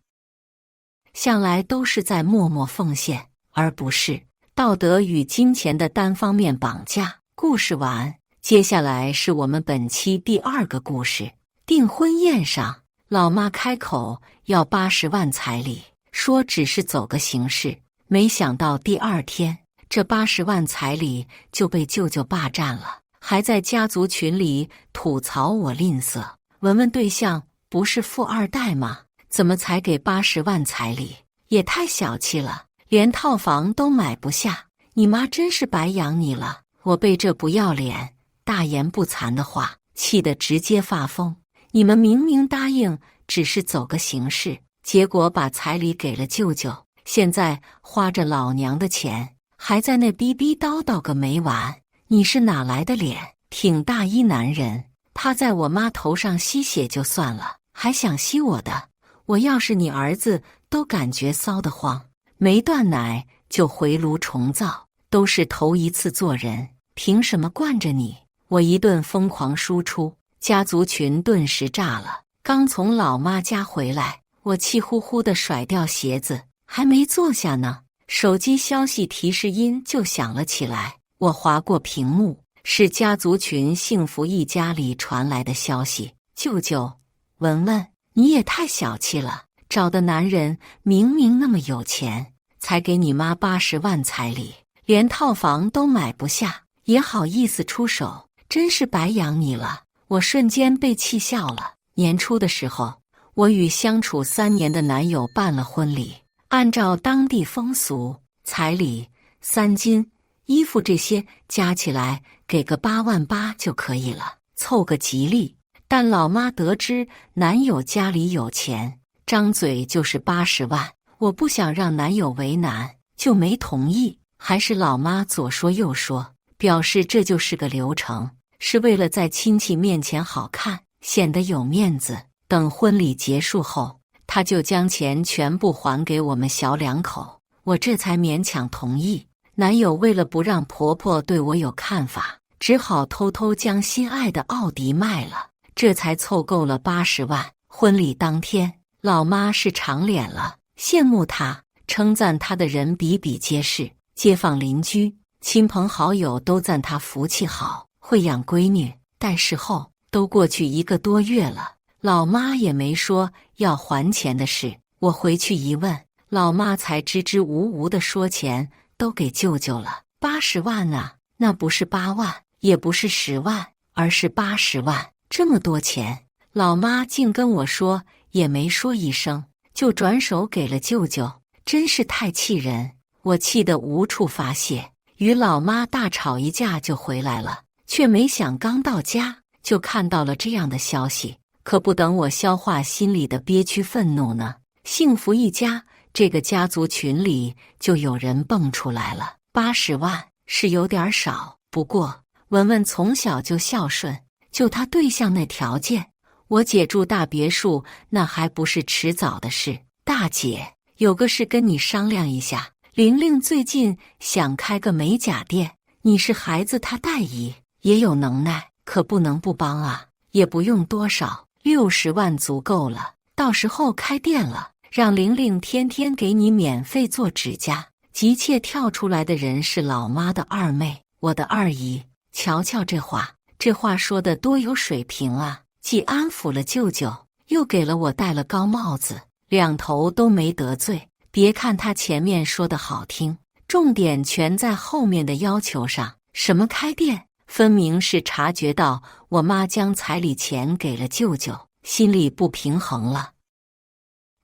向来都是在默默奉献，而不是道德与金钱的单方面绑架。故事完，接下来是我们本期第2个故事。订婚宴上，老妈开口要80万彩礼，说只是走个形式。没想到第2天，这80万彩礼就被舅舅霸占了，还在家族群里吐槽我吝啬。问问对象，不是富二代吗？怎么才给80万彩礼？也太小气了，连套房都买不下。你妈真是白养你了。我被这不要脸、大言不惭的话气得直接发疯。你们明明答应只是走个形式，结果把彩礼给了舅舅，现在花着老娘的钱，还在那逼逼叨叨个没完。你是哪来的脸？挺大一男人，趴在我妈头上吸血就算了，还想吸我的？我要是你儿子都感觉骚得慌，没断奶就回炉重造，都是头一次做人，凭什么惯着你？我一顿疯狂输出，家族群顿时炸了。刚从老妈家回来，我气呼呼地甩掉鞋子，还没坐下呢，手机消息提示音就响了起来。我划过屏幕，是家族群幸福一家里传来的消息：舅舅，文文，你也太小气了，找的男人明明那么有钱，才给你妈80万彩礼，连套房都买不下，也好意思出手，真是白养你了。我瞬间被气笑了。年初的时候，我与相处3年的男友办了婚礼，按照当地风俗，彩礼、3金、衣服这些加起来给个8万8就可以了，凑个吉利。但老妈得知男友家里有钱，张嘴就是80万，我不想让男友为难，就没同意。还是老妈左说右说，表示这就是个流程，是为了在亲戚面前好看，显得有面子。等婚礼结束后，她就将钱全部还给我们小2口，我这才勉强同意。男友为了不让婆婆对我有看法，只好偷偷将心爱的奥迪卖了，这才凑够了80万。婚礼当天，老妈是长脸了，羡慕她，称赞她的人比比皆是，街坊邻居、亲朋好友都赞她福气好，会养闺女。但事后都过去1个多月了，老妈也没说要还钱的事。我回去一问，老妈才支支吾吾地说钱都给舅舅了。80万啊，那不是8万，也不是10万，而是80万。这么多钱，老妈竟跟我说也没说一声，就转手给了舅舅，真是太气人。我气得无处发泄，与老妈大吵一架就回来了，却没想刚到家就看到了这样的消息。可不等我消化心里的憋屈愤怒呢，幸福一家这个家族群里就有人蹦出来了。80万是有点少，不过文文从小就孝顺，就她对象那条件，我姐住大别墅那还不是迟早的事。大姐，有个事跟你商量一下，玲玲最近想开个美甲店，你是孩子她大姨，也有能耐，可不能不帮啊。也不用多少，60万足够了，到时候开店了，让玲玲天天给你免费做指甲。急切跳出来的人是老妈的二妹，我的二姨。瞧瞧这话说的多有水平啊，既安抚了舅舅，又给了我戴了高帽子，两头都没得罪。别看他前面说的好听，重点全在后面的要求上。什么开店，分明是察觉到我妈将彩礼钱给了舅舅，心里不平衡了。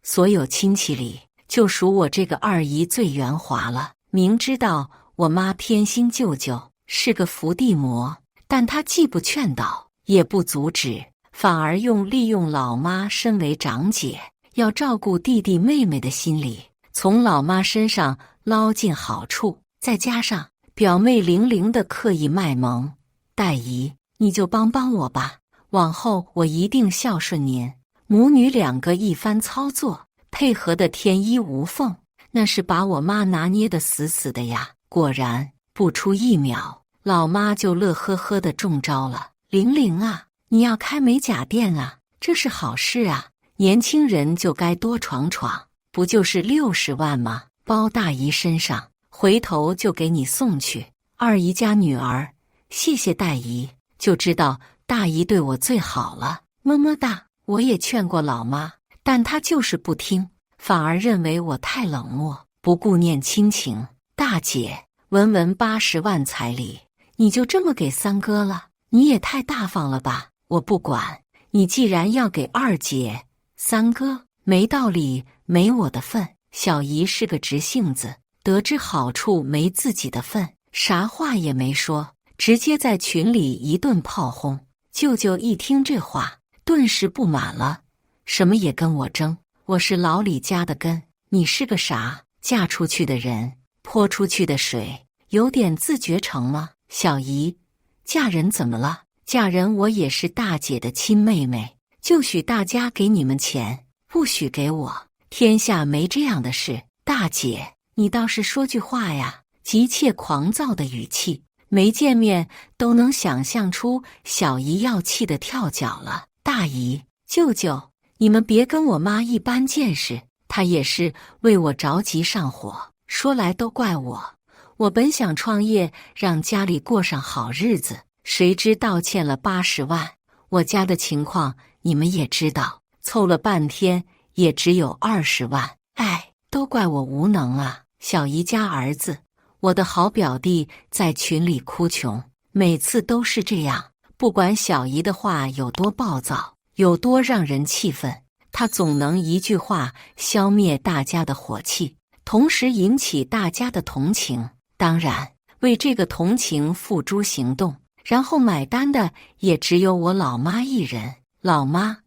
所有亲戚里，就属我这个二姨最圆滑了。明知道我妈偏心舅舅，是个伏地魔，但她既不劝导，也不阻止，反而利用老妈身为长姐，要照顾弟弟妹妹的心理，从老妈身上捞尽好处。再加上表妹玲玲的刻意卖萌，大姨，你就帮帮我吧，往后我一定孝顺您。母女2个一番操作，配合得天衣无缝，那是把我妈拿捏得死死的呀。果然，不出1秒，老妈就乐呵呵地中招了。玲玲啊，你要开美甲店啊，这是好事啊，年轻人就该多闯闯，不就是60万吗？包大姨身上，回头就给你送去。二姨家女儿，谢谢大姨，就知道大姨对我最好了，么么哒。我也劝过老妈，但她就是不听，反而认为我太冷漠，不顾念亲情。大姐，文文80万彩礼，你就这么给三哥了？你也太大方了吧！我不管，你既然要给二姐、三哥，没道理没我的份。小姨是个直性子，得知好处没自己的份，啥话也没说，直接在群里一顿炮轰。舅舅一听这话，顿时不满了，什么也跟我争？我是老李家的根，你是个啥？嫁出去的人，泼出去的水，有点自觉成吗？小姨，嫁人怎么了？嫁人我也是大姐的亲妹妹，就许大家给你们钱，不许给我，天下没这样的事。大姐，你倒是说句话呀！急切狂躁的语气，没见面都能想象出小姨要气得跳脚了。大姨、舅舅，你们别跟我妈一般见识，她也是为我着急上火。说来都怪我本想创业，让家里过上好日子，谁知道欠了80万。我家的情况你们也知道，凑了半天也只有20万。哎，都怪我无能啊！小姨家儿子，我的好表弟在群里哭穷，每次都是这样。不管小姨的话有多暴躁，有多让人气愤，他总能一句话消灭大家的火气，同时引起大家的同情。当然，为这个同情付诸行动，然后买单的也只有我老妈一人。老妈，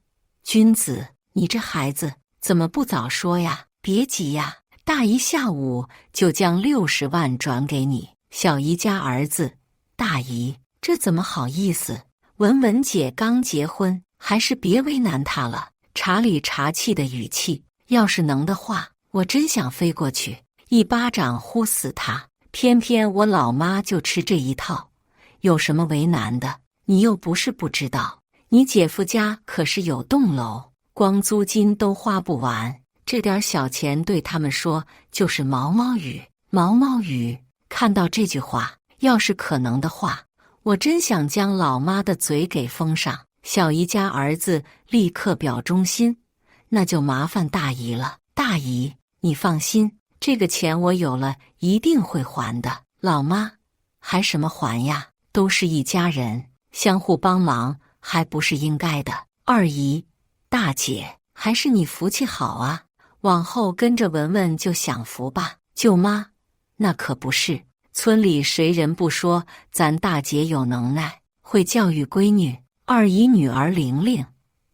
君子，你这孩子怎么不早说呀？别急呀，大姨下午就将60万转给你。小姨家儿子，大姨，这怎么好意思？文文姐刚结婚，还是别为难她了。茶里茶气的语气，要是能的话，我真想飞过去一巴掌呼死她。偏偏我老妈就吃这一套。有什么为难的？你又不是不知道，你姐夫家可是有栋楼，光租金都花不完，这点小钱对他们说就是毛毛雨。毛毛雨。看到这句话，要是可能的话，我真想将老妈的嘴给封上。小姨家儿子立刻表忠心，那就麻烦大姨了。大姨，你放心，这个钱我有了一定会还的。老妈，还什么还呀？都是一家人，相互帮忙还不是应该的。二姨，大姐，还是你福气好啊，往后跟着文文就享福吧。舅妈，那可不是，村里谁人不说咱大姐有能耐，会教育闺女。二姨女儿玲玲，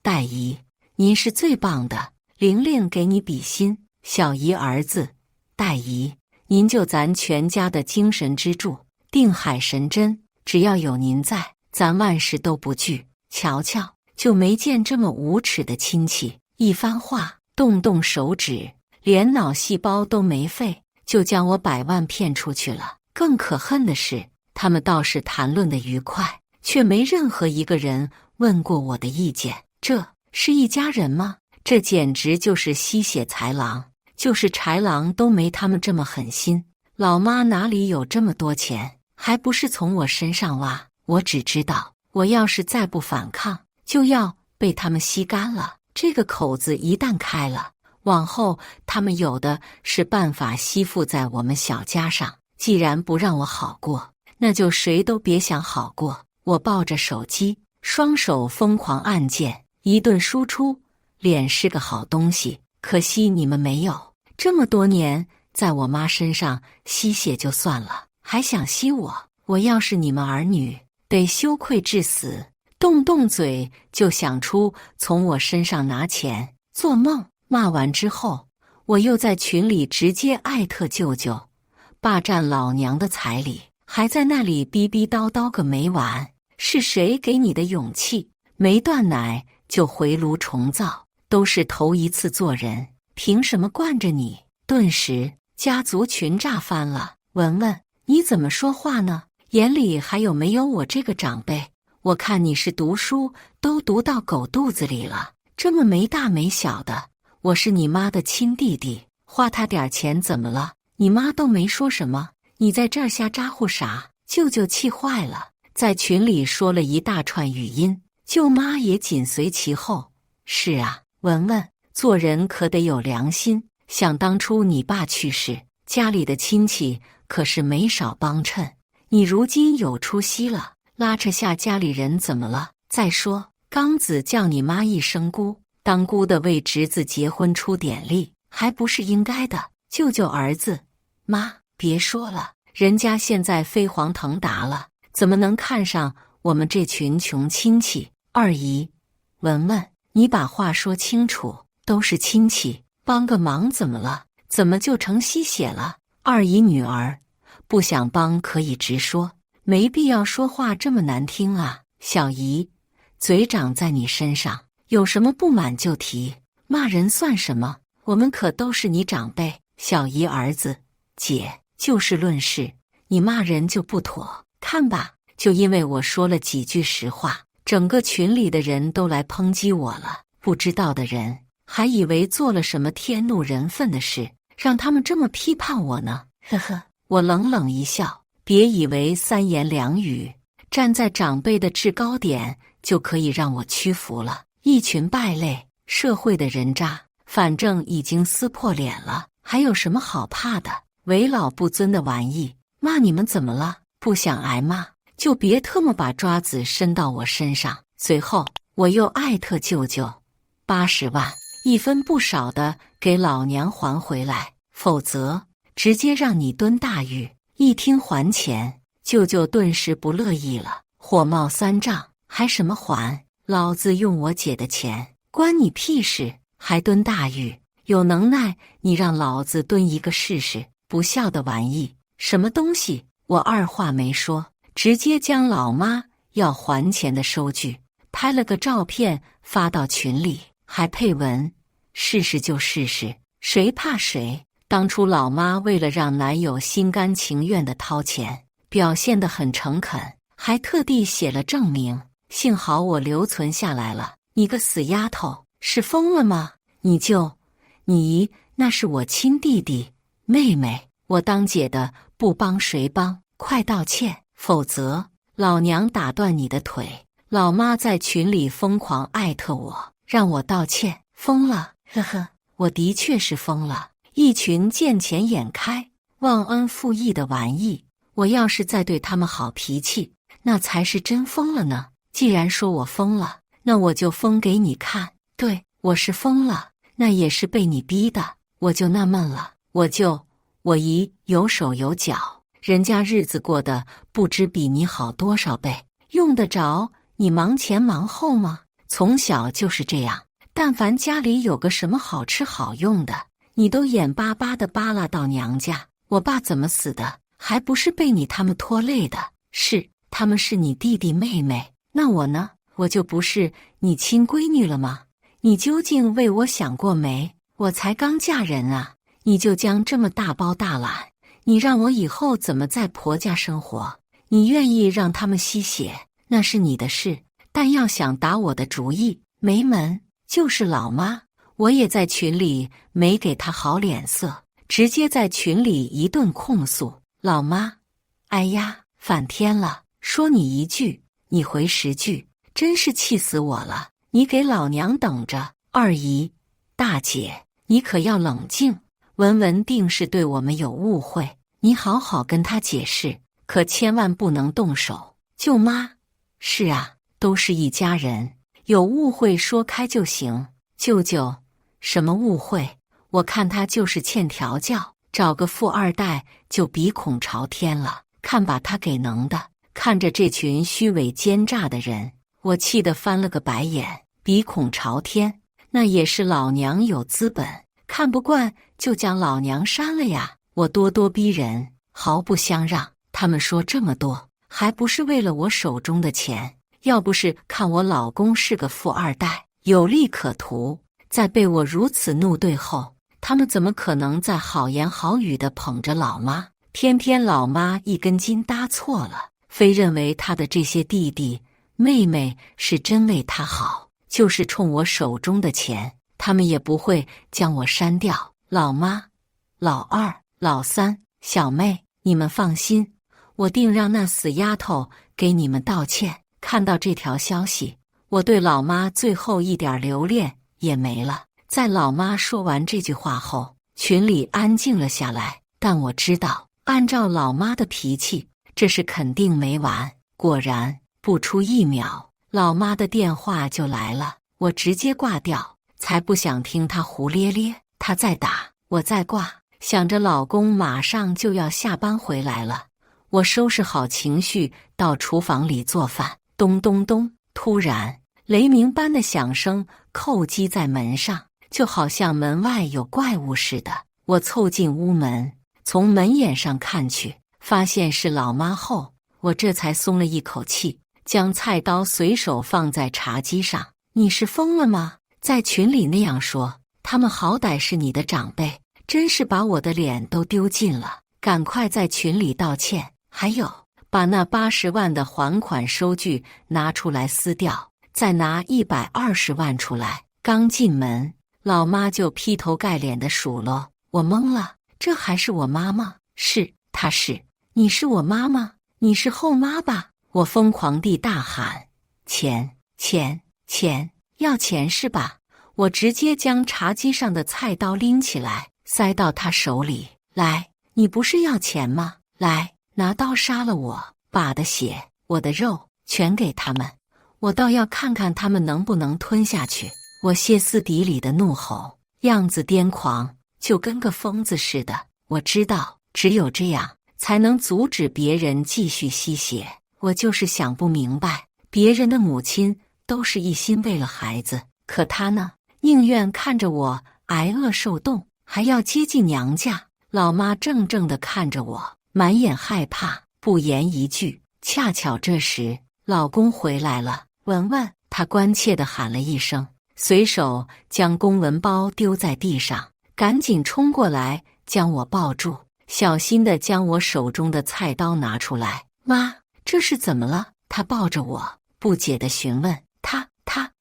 大姨，您是最棒的，玲玲给你比心。小姨儿子，大姨，您就咱全家的精神支柱，定海神针，只要有您在，咱万事都不惧。瞧瞧，就没见这么无耻的亲戚，一番话，动动手指，连脑细胞都没废，就将我100万骗出去了。更可恨的是，他们倒是谈论得愉快，却没任何一个人问过我的意见。这是一家人吗？这简直就是吸血豺狼，就是豺狼都没他们这么狠心。老妈哪里有这么多钱，还不是从我身上挖。我只知道，我要是再不反抗，就要被他们吸干了。这个口子一旦开了，往后他们有的是办法吸附在我们小家上。既然不让我好过，那就谁都别想好过。我抱着手机，双手疯狂按键，一顿输出。脸是个好东西，可惜你们没有。这么多年在我妈身上吸血就算了，还想吸我。我要是你们儿女，得羞愧致死，动动嘴就想出从我身上拿钱。做梦！骂完之后，我又在群里直接艾特舅舅，霸占老娘的彩礼，还在那里逼逼叨叨个没完。是谁给你的勇气？没断奶就回炉重造，都是头一次做人，凭什么惯着你？顿时家族群炸翻了。文文，你怎么说话呢？眼里还有没有我这个长辈？我看你是读书都读到狗肚子里了，这么没大没小的。我是你妈的亲弟弟，花他点钱怎么了？你妈都没说什么，你在这儿瞎咋呼啥？舅舅气坏了，在群里说了一大串语音，舅妈也紧随其后。是啊，文文，做人可得有良心。想当初你爸去世，家里的亲戚可是没少帮衬，你如今有出息了，拉扯下家里人怎么了？再说刚子叫你妈一声姑，当姑的为侄子结婚出点力，还不是应该的。舅舅儿子，妈别说了，人家现在飞黄腾达了，怎么能看上我们这群穷亲戚？二姨，文文，你把话说清楚，都是亲戚，帮个忙怎么了？怎么就成吸血了？二姨女儿，不想帮可以直说，没必要说话这么难听啊。小姨，嘴长在你身上，有什么不满就提，骂人算什么？我们可都是你长辈。小姨儿子，姐，就事论事，你骂人就不妥。看吧，就因为我说了几句实话，整个群里的人都来抨击我了。不知道的人还以为做了什么天怒人愤的事，让他们这么批判我呢。呵呵，我冷冷一笑，别以为三言两语，站在长辈的制高点就可以让我屈服了。一群败类，社会的人渣，反正已经撕破脸了，还有什么好怕的？为老不尊的玩意，骂你们怎么了？不想挨骂，就别特么把爪子伸到我身上。随后我又艾特舅舅，80万，一分不少的给老娘还回来，否则直接让你蹲大狱。一听还钱，舅舅顿时不乐意了，火冒三丈，还什么还？老子用我姐的钱，关你屁事？还蹲大狱？有能耐你让老子蹲一个试试！不孝的玩意，什么东西？我二话没说，直接将老妈要还钱的收据拍了个照片发到群里，还配文：试试就试试，谁怕谁？当初老妈为了让男友心甘情愿地掏钱，表现得很诚恳，还特地写了证明，幸好我留存下来了。你个死丫头，是疯了吗？你那是我亲弟弟妹妹，我当姐的不帮谁帮？快道歉，否则老娘打断你的腿！老妈在群里疯狂艾特我，让我道歉。疯了，呵呵，我的确是疯了。一群见钱眼开、忘恩负义的玩意，我要是再对他们好脾气，那才是真疯了呢。既然说我疯了，那我就疯给你看。对，我是疯了，那也是被你逼的。我就纳闷了，我姨有手有脚，人家日子过得不知比你好多少倍，用得着你忙前忙后吗？从小就是这样，但凡家里有个什么好吃好用的，你都眼巴巴地扒拉到娘家。我爸怎么死的？还不是被你他们拖累的？是，他们是你弟弟妹妹，那我呢？我就不是你亲闺女了吗？你究竟为我想过没？我才刚嫁人啊，你就将这么大包大揽，你让我以后怎么在婆家生活？你愿意让他们吸血，那是你的事，但要想打我的主意，没门！就是老妈，我也在群里没给她好脸色，直接在群里一顿控诉。老妈，哎呀，反天了，说你一句，你回10句，真是气死我了！你给老娘等着！二姨、大姐，你可要冷静，文文定是对我们有误会，你好好跟她解释，可千万不能动手。舅妈，是啊，都是一家人，有误会说开就行。舅舅，什么误会？我看他就是欠调教，找个富二代就鼻孔朝天了，看把他给能的！看着这群虚伪奸诈的人，我气得翻了个白眼。鼻孔朝天，那也是老娘有资本，看不惯就将老娘删了呀！我咄咄逼人，毫不相让。他们说这么多，还不是为了我手中的钱？要不是看我老公是个富二代，有利可图，在被我如此怒对后，他们怎么可能再好言好语地捧着老妈？偏偏老妈一根筋搭错了，非认为他的这些弟弟妹妹是真为他好，就是冲我手中的钱，他们也不会将我删掉。老妈、老二、老三、小妹，你们放心，我定让那死丫头给你们道歉。看到这条消息，我对老妈最后一点留恋也没了。在老妈说完这句话后，群里安静了下来。但我知道，按照老妈的脾气，这是肯定没完。果然，不出1秒，老妈的电话就来了。我直接挂掉，才不想听她胡咧咧。她在打，我在挂，想着老公马上就要下班回来了，我收拾好情绪到厨房里做饭。咚咚咚！突然，雷鸣般的响声叩击在门上，就好像门外有怪物似的。我凑近屋门，从门眼上看去，发现是老妈后，我这才松了一口气，将菜刀随手放在茶几上。你是疯了吗？在群里那样说，他们好歹是你的长辈，真是把我的脸都丢尽了。赶快在群里道歉，还有把那80万的还款收据拿出来撕掉，再拿120万出来。刚进门，老妈就劈头盖脸的数落。我懵了，这还是我妈吗？是，她是。你是我妈吗？你是后妈吧？我疯狂地大喊：钱，钱，钱！要钱是吧？我直接将茶几上的菜刀拎起来，塞到他手里。来，你不是要钱吗？来，拿刀杀了我，把的血，我的肉全给他们，我倒要看看他们能不能吞下去。我歇斯底里的怒吼，样子癫狂，就跟个疯子似的。我知道，只有这样才能阻止别人继续吸血。我就是想不明白，别人的母亲都是一心为了孩子，可他呢，宁愿看着我挨饿受冻，还要接近娘家。老妈怔怔地看着我，满眼害怕，不言一句。恰巧这时，老公回来了。文文，他关切地喊了一声，随手将公文包丢在地上，赶紧冲过来将我抱住，小心地将我手中的菜刀拿出来。妈，这是怎么了？他抱着我，不解地询问。他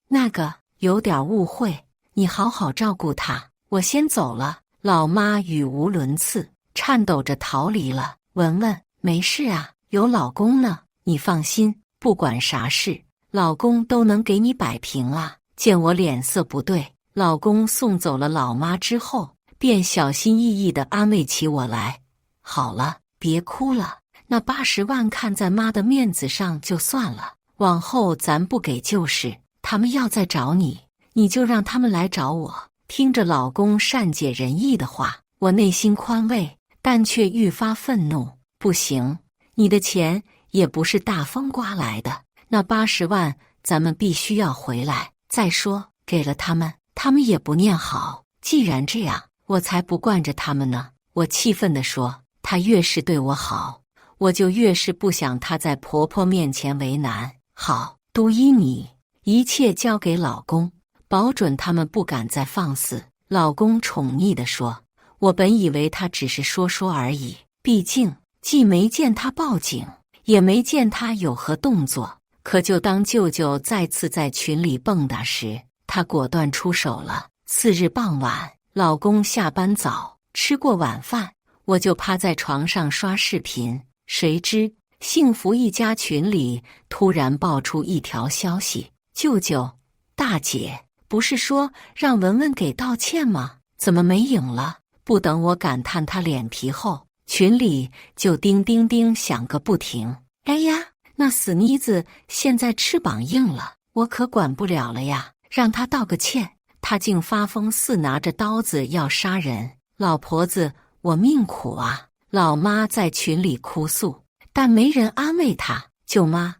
那个有点误会，你好好照顾他，我先走了。老妈语无伦次，颤抖着逃离了。文文，没事啊，有老公呢，你放心，不管啥事，老公都能给你摆平啊。见我脸色不对，老公送走了老妈之后，便小心翼翼地安慰起我来。好了，别哭了，那80万看在妈的面子上就算了，往后咱不给就是，他们要再找你，你就让他们来找我。听着老公善解人意的话，我内心宽慰，但却愈发愤怒。不行，你的钱也不是大风刮来的，那80万咱们必须要回来。再说，给了他们，他们也不念好。既然这样，我才不惯着他们呢。我气愤地说，他越是对我好，我就越是不想他在婆婆面前为难。好，都依你，一切交给老公，保准他们不敢再放肆。老公宠溺地说，我本以为他只是说说而已，毕竟既没见他报警，也没见他有何动作。可就当舅舅再次在群里蹦跶时，他果断出手了。次日傍晚，老公下班早，吃过晚饭，我就趴在床上刷视频，谁知幸福一家群里突然爆出一条消息，舅舅，大姐不是说让文文给道歉吗？怎么没影了？不等我感叹他脸皮厚，群里就叮叮叮响个不停。哎呀，那死妮子现在翅膀硬了，我可管不了了呀，让他道个歉。他竟发疯似拿着刀子要杀人。老婆子，我命苦啊！老妈在群里哭诉，但没人安慰她。舅妈，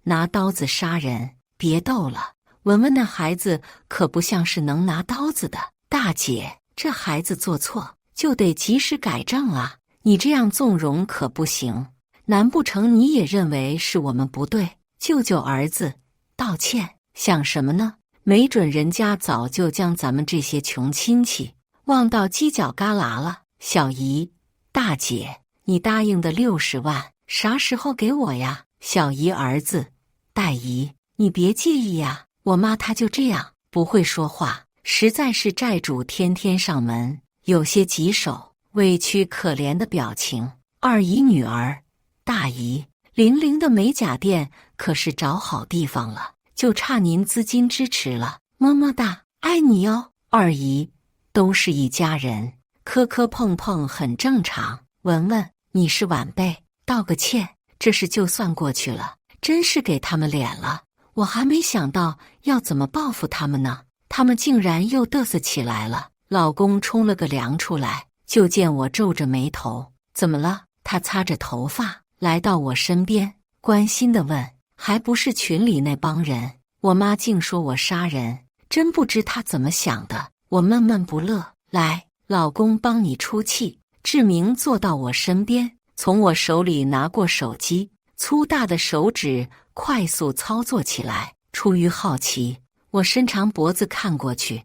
拿刀子杀人，别逗了。文文那孩子可不像是能拿刀子的。大姐，这孩子做错就得及时改正啊，你这样纵容可不行。难不成你也认为是我们不对？舅舅儿子道歉，想什么呢？没准人家早就将咱们这些穷亲戚忘到犄角旮旯了。小姨，大姐，你答应的60万啥时候给我呀？小姨儿子，大姨，你别介意呀，我妈她就这样，不会说话，实在是债主天天上门，有些棘手，委屈可怜的表情。二姨女儿，大姨，玲玲的美甲店可是找好地方了，就差您资金支持了，么么哒，爱你哦。二姨，都是一家人，磕磕碰碰很正常。文文，你是晚辈，道个歉，这事就算过去了。真是给他们脸了，我还没想到要怎么报复他们呢，他们竟然又嘚瑟起来了。老公冲了个凉出来，就见我皱着眉头，怎么了？他擦着头发来到我身边，关心地问，还不是群里那帮人？我妈竟说我杀人，真不知她怎么想的。我闷闷不乐，来，老公帮你出气。志明坐到我身边，从我手里拿过手机，粗大的手指快速操作起来。出于好奇，我伸长脖子看过去，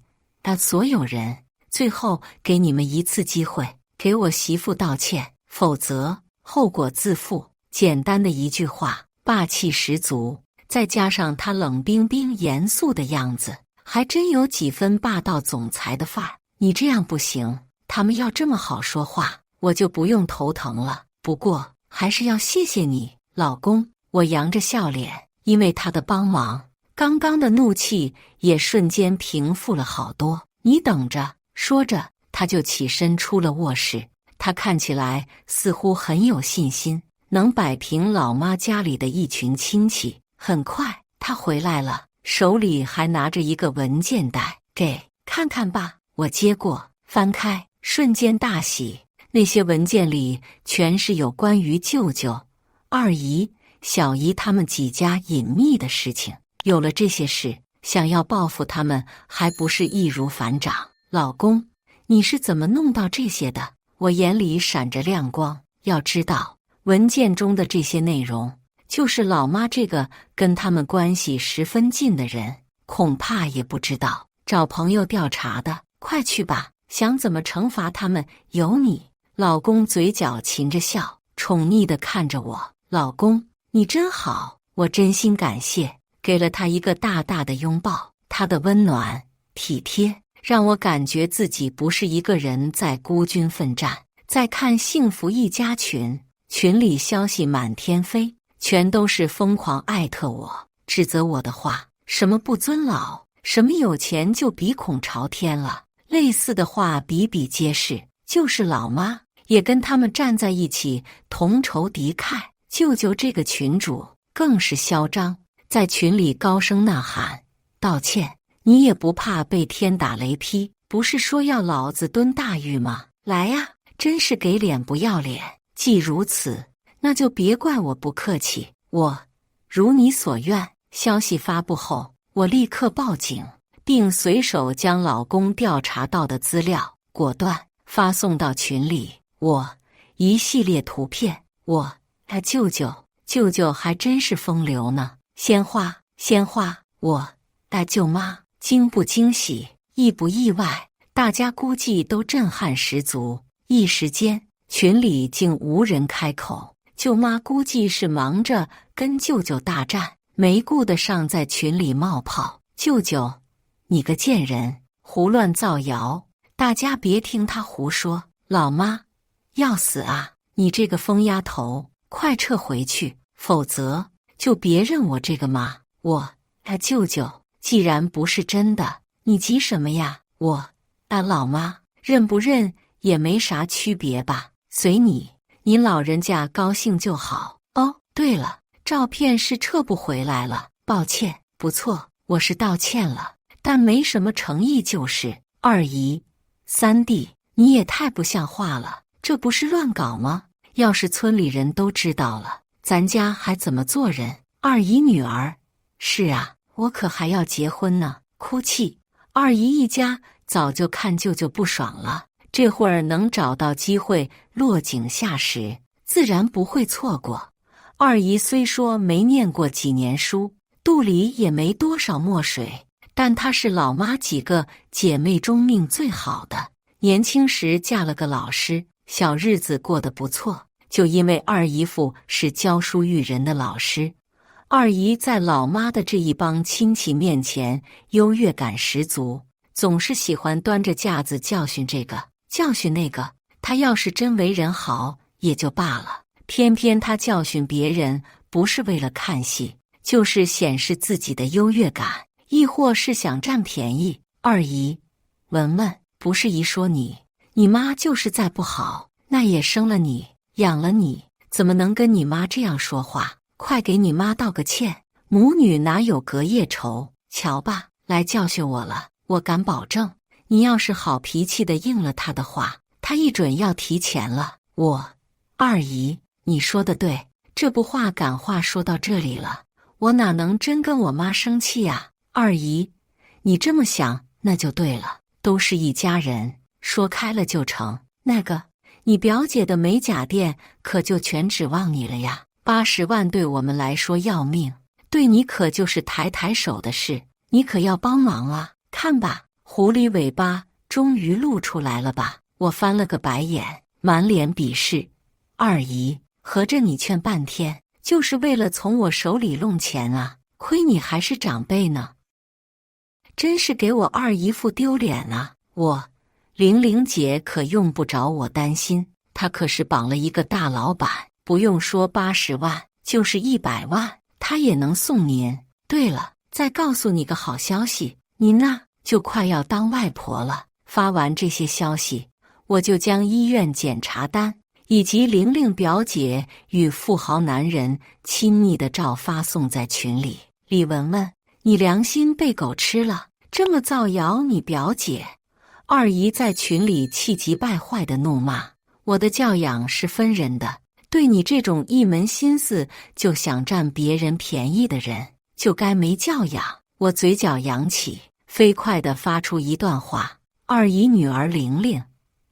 所有人，最后给你们一次机会，给我媳妇道歉，否则后果自负。简单的一句话，霸气十足，再加上他冷冰冰严肃的样子，还真有几分霸道总裁的范儿。你这样不行，他们要这么好说话，我就不用头疼了。不过还是要谢谢你，老公。我扬着笑脸，因为他的帮忙，刚刚的怒气也瞬间平复了好多。你等着。说着，他就起身出了卧室。他看起来似乎很有信心，能摆平老妈家里的一群亲戚。很快，他回来了，手里还拿着一个文件袋。给看看吧。我接过，翻开，瞬间大喜。那些文件里全是有关于舅舅、二姨、小姨他们几家隐秘的事情。有了这些事，想要报复他们还不是易如反掌。老公，你是怎么弄到这些的？我眼里闪着亮光。要知道，文件中的这些内容，就是老妈这个跟他们关系十分近的人，恐怕也不知道。找朋友调查的，快去吧。想怎么惩罚他们，有你。老公嘴角噙着笑，宠溺地看着我。老公，你真好，我真心感谢。给了他一个大大的拥抱，他的温暖体贴让我感觉自己不是一个人在孤军奋战。再看幸福一家群，群里消息满天飞，全都是疯狂艾特我，指责我的话，什么不尊老，什么有钱就鼻孔朝天了，类似的话比比皆是。就是老妈也跟他们站在一起，同仇敌忾。舅舅这个群主更是嚣张，在群里高声呐喊道歉，你也不怕被天打雷劈？不是说要老子蹲大狱吗？来呀，真是给脸不要脸。既如此，那就别怪我不客气。我如你所愿。消息发布后，我立刻报警，并随手将老公调查到的资料果断发送到群里。一系列图片，舅舅还真是风流呢。鲜花，舅妈惊不惊喜，意不意外？大家估计都震撼十足。一时间，群里竟无人开口。舅妈估计是忙着跟舅舅大战，没顾得上在群里冒泡。舅舅，你个贱人，胡乱造谣！大家别听他胡说。老妈，要死啊！你这个疯丫头，快撤回去，否则就别认我这个妈。舅舅，既然不是真的，你急什么呀？老妈，认不认也没啥区别吧，随你，你老人家高兴就好。哦，对了，照片是撤不回来了，抱歉。不错，我是道歉了，但没什么诚意就是。二姨、三弟，你也太不像话了，这不是乱搞吗？要是村里人都知道了，咱家还怎么做人？二姨女儿，是啊，我可还要结婚呢。哭泣。二姨一家早就看舅舅不爽了，这会儿能找到机会落井下石，自然不会错过。二姨虽说没念过几年书，肚里也没多少墨水，但她是老妈几个姐妹中命最好的。年轻时嫁了个老师，小日子过得不错。就因为二姨夫是教书育人的老师，二姨在老妈的这一帮亲戚面前优越感十足，总是喜欢端着架子教训这个教训那个。她要是真为人好也就罢了，偏偏她教训别人不是为了看戏，就是显示自己的优越感，亦或是想占便宜。二姨，文文，不是姨说你妈就是再不好，那也生了你养了你，怎么能跟你妈这样说话？快给你妈道个歉，母女哪有隔夜仇？瞧吧，来教训我了。我敢保证，你要是好脾气的应了她的话，她一准要提钱了。二姨，你说的对，这不话赶话说到这里了，我哪能真跟我妈生气啊？二姨，你这么想那就对了，都是一家人，说开了就成。那个你表姐的美甲店可就全指望你了呀，80万对我们来说要命，对你可就是抬抬手的事，你可要帮忙啊！看吧，狐狸尾巴终于露出来了吧？我翻了个白眼，满脸鄙视。二姨，合着你劝半天，就是为了从我手里弄钱啊？亏你还是长辈呢，真是给我二姨夫丢脸啊！玲玲姐可用不着我担心，她可是绑了一个大老板，不用说80万，就是100万，她也能送您。对了，再告诉你个好消息，您呢就快要当外婆了。发完这些消息，我就将医院检查单以及玲玲表姐与富豪男人亲密的照发送在群里。李文文，你良心被狗吃了，这么造谣你表姐？二姨在群里气急败坏的怒骂：我的教养是分人的，对你这种一门心思就想占别人便宜的人，就该没教养。我嘴角扬起，飞快地发出一段话：二姨女儿玲玲，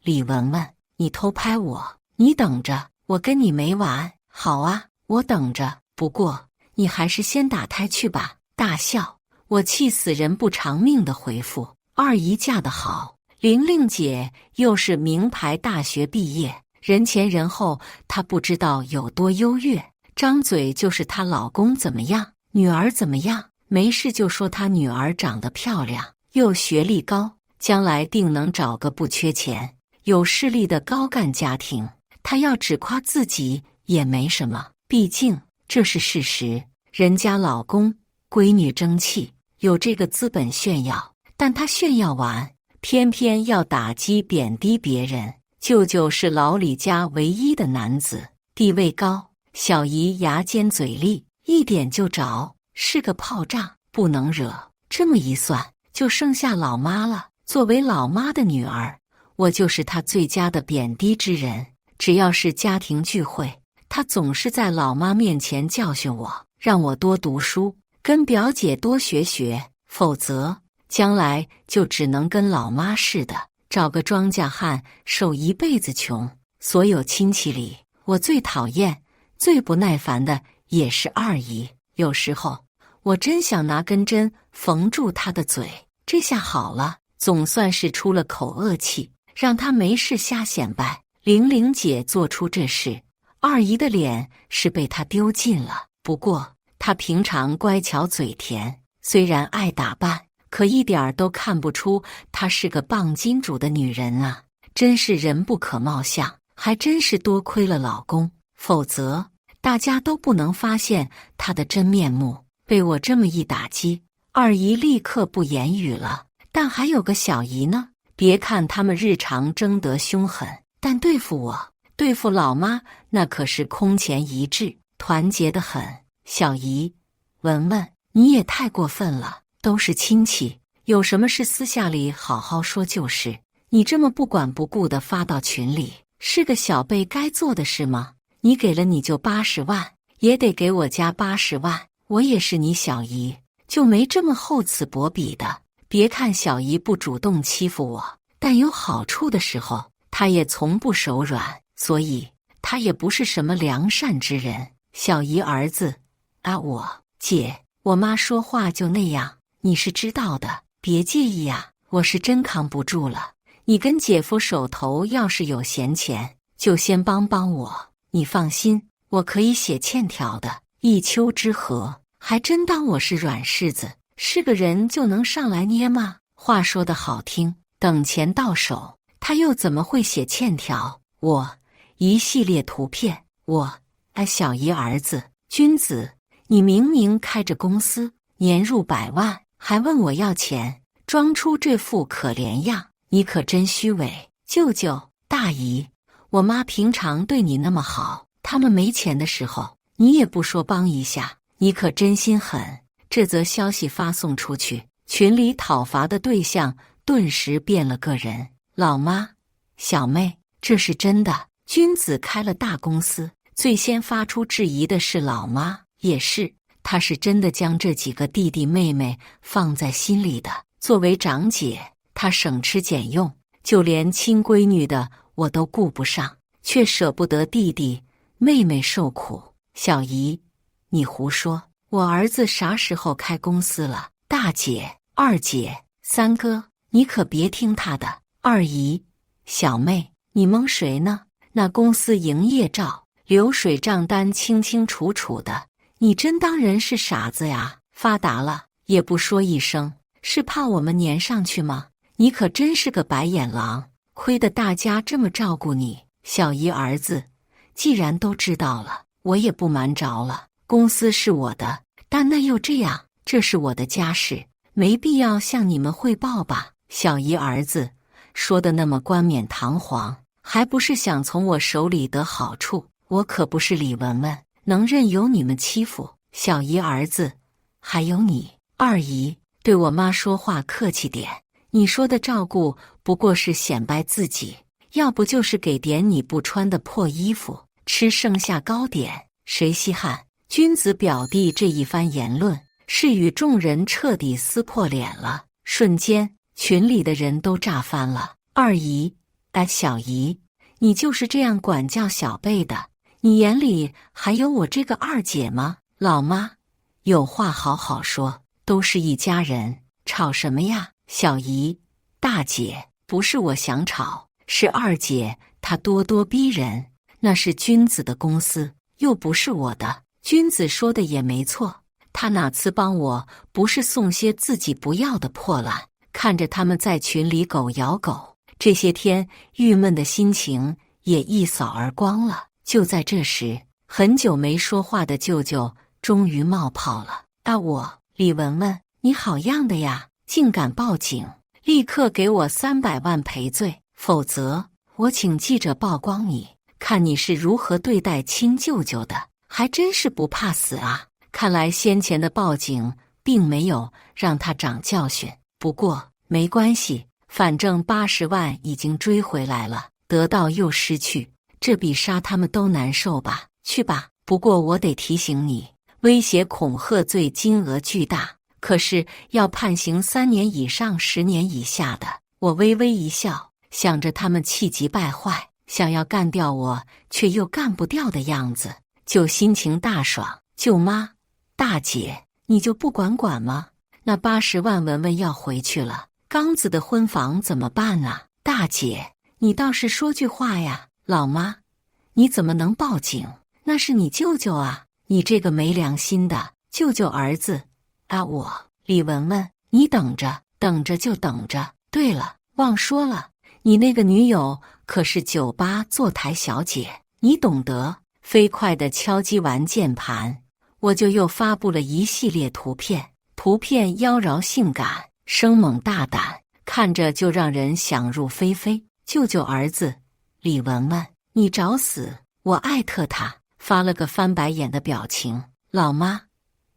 李文文，你偷拍我，你等着，我跟你没完。好啊，我等着，不过你还是先打胎去吧。大笑，我气死人不偿命的回复：二姨嫁得好，玲玲姐又是名牌大学毕业，人前人后她不知道有多优越，张嘴就是她老公怎么样，女儿怎么样，没事就说她女儿长得漂亮，又学历高，将来定能找个不缺钱、有势力的高干家庭。她要只夸自己也没什么，毕竟这是事实，人家老公闺女争气，有这个资本炫耀，但她炫耀完，偏偏要打击贬低别人。舅舅是老李家唯一的男子，地位高，小姨牙尖嘴利，一点就着，是个炮仗，不能惹。这么一算，就剩下老妈了。作为老妈的女儿，我就是她最佳的贬低之人。只要是家庭聚会，她总是在老妈面前教训我，让我多读书，跟表姐多学学，否则将来就只能跟老妈似的，找个庄稼汉受一辈子穷。所有亲戚里，我最讨厌、最不耐烦的也是二姨。有时候我真想拿根针缝住她的嘴。这下好了，总算是出了口恶气，让她没事瞎显摆。玲玲姐做出这事，二姨的脸是被她丢尽了。不过她平常乖巧嘴甜，虽然爱打扮，可一点儿都看不出她是个棒金主的女人啊！真是人不可貌相，还真是多亏了老公，否则大家都不能发现她的真面目。被我这么一打击，二姨立刻不言语了。但还有个小姨呢，别看他们日常争得凶狠，但对付我、对付老妈，那可是空前一致，团结得很。小姨，文文，你也太过分了，都是亲戚，有什么事私下里好好说就是。你这么不管不顾地发到群里，是个小辈该做的事吗？你给了你就80万，也得给我家80万。我也是你小姨，就没这么厚此薄彼的。别看小姨不主动欺负我，但有好处的时候，她也从不手软，所以她也不是什么良善之人。小姨儿子啊，姐，我妈说话就那样，你是知道的，别介意啊，我是真扛不住了。你跟姐夫手头要是有闲钱，就先帮帮我，你放心，我可以写欠条的。一丘之貉，还真当我是软柿子，是个人就能上来捏吗？话说得好听，等钱到手，他又怎么会写欠条？一系列图片，小姨儿子，君子，你明明开着公司，年入100万，还问我要钱，装出这副可怜样，你可真虚伪。舅舅、大姨，我妈平常对你那么好，他们没钱的时候，你也不说帮一下，你可真心狠。这则消息发送出去，群里讨伐的对象顿时变了个人。老妈，小妹，这是真的。君子开了大公司，最先发出质疑的是老妈，也是，她是真的将这几个弟弟妹妹放在心里的。作为长姐，她省吃俭用，就连亲闺女的我都顾不上，却舍不得弟弟妹妹受苦。小姨，你胡说，我儿子啥时候开公司了？大姐、二姐、三哥，你可别听他的。二姨、小妹，你蒙谁呢？那公司营业照、流水账单清清楚楚的，你真当人是傻子呀？发达了也不说一声，是怕我们粘上去吗？你可真是个白眼狼，亏得大家这么照顾你。小姨儿子，既然都知道了，我也不瞒着了，公司是我的，但那又这样，这是我的家事，没必要向你们汇报吧？小姨儿子说的那么冠冕堂皇，还不是想从我手里得好处？我可不是李文文，能任由你们欺负。小姨儿子，还有你二姨，对我妈说话客气点。你说的照顾不过是显摆自己，要不就是给点你不穿的破衣服，吃剩下糕点，谁稀罕？君子表弟这一番言论，是与众人彻底撕破脸了。瞬间，群里的人都炸翻了。二姨，小姨，你就是这样管教小辈的？你眼里还有我这个二姐吗？老妈，有话好好说，都是一家人，吵什么呀？小姨、大姐，不是我想吵，是二姐她咄咄逼人，那是君子的公司，又不是我的。君子说的也没错，他哪次帮我不是送些自己不要的破烂？看着他们在群里狗咬狗，这些天郁闷的心情也一扫而光了。就在这时，很久没说话的舅舅终于冒泡了。李文文，你好样的呀，竟敢报警！立刻给我300万赔罪，否则我请记者曝光你，看你是如何对待亲舅舅的。还真是不怕死啊！看来先前的报警并没有让他长教训。不过没关系，反正80万已经追回来了，得到又失去，这比杀他们都难受吧？去吧。不过我得提醒你，威胁恐吓罪金额巨大，可是要判刑3年以上10年以下的。我微微一笑，想着他们气急败坏，想要干掉我却又干不掉的样子，就心情大爽。舅妈、大姐，你就不管吗？那80万文文要回去了，刚子的婚房怎么办啊？大姐，你倒是说句话呀！老妈，你怎么能报警？那是你舅舅啊！你这个没良心的舅舅儿子！李文文，你等着就等着。对了，忘说了，你那个女友可是酒吧坐台小姐，你懂得。飞快地敲击完键盘，我就又发布了一系列图片妖娆性感，生猛大胆，看着就让人想入非非。舅舅儿子，李文文，你找死！我艾特他，发了个翻白眼的表情。老妈，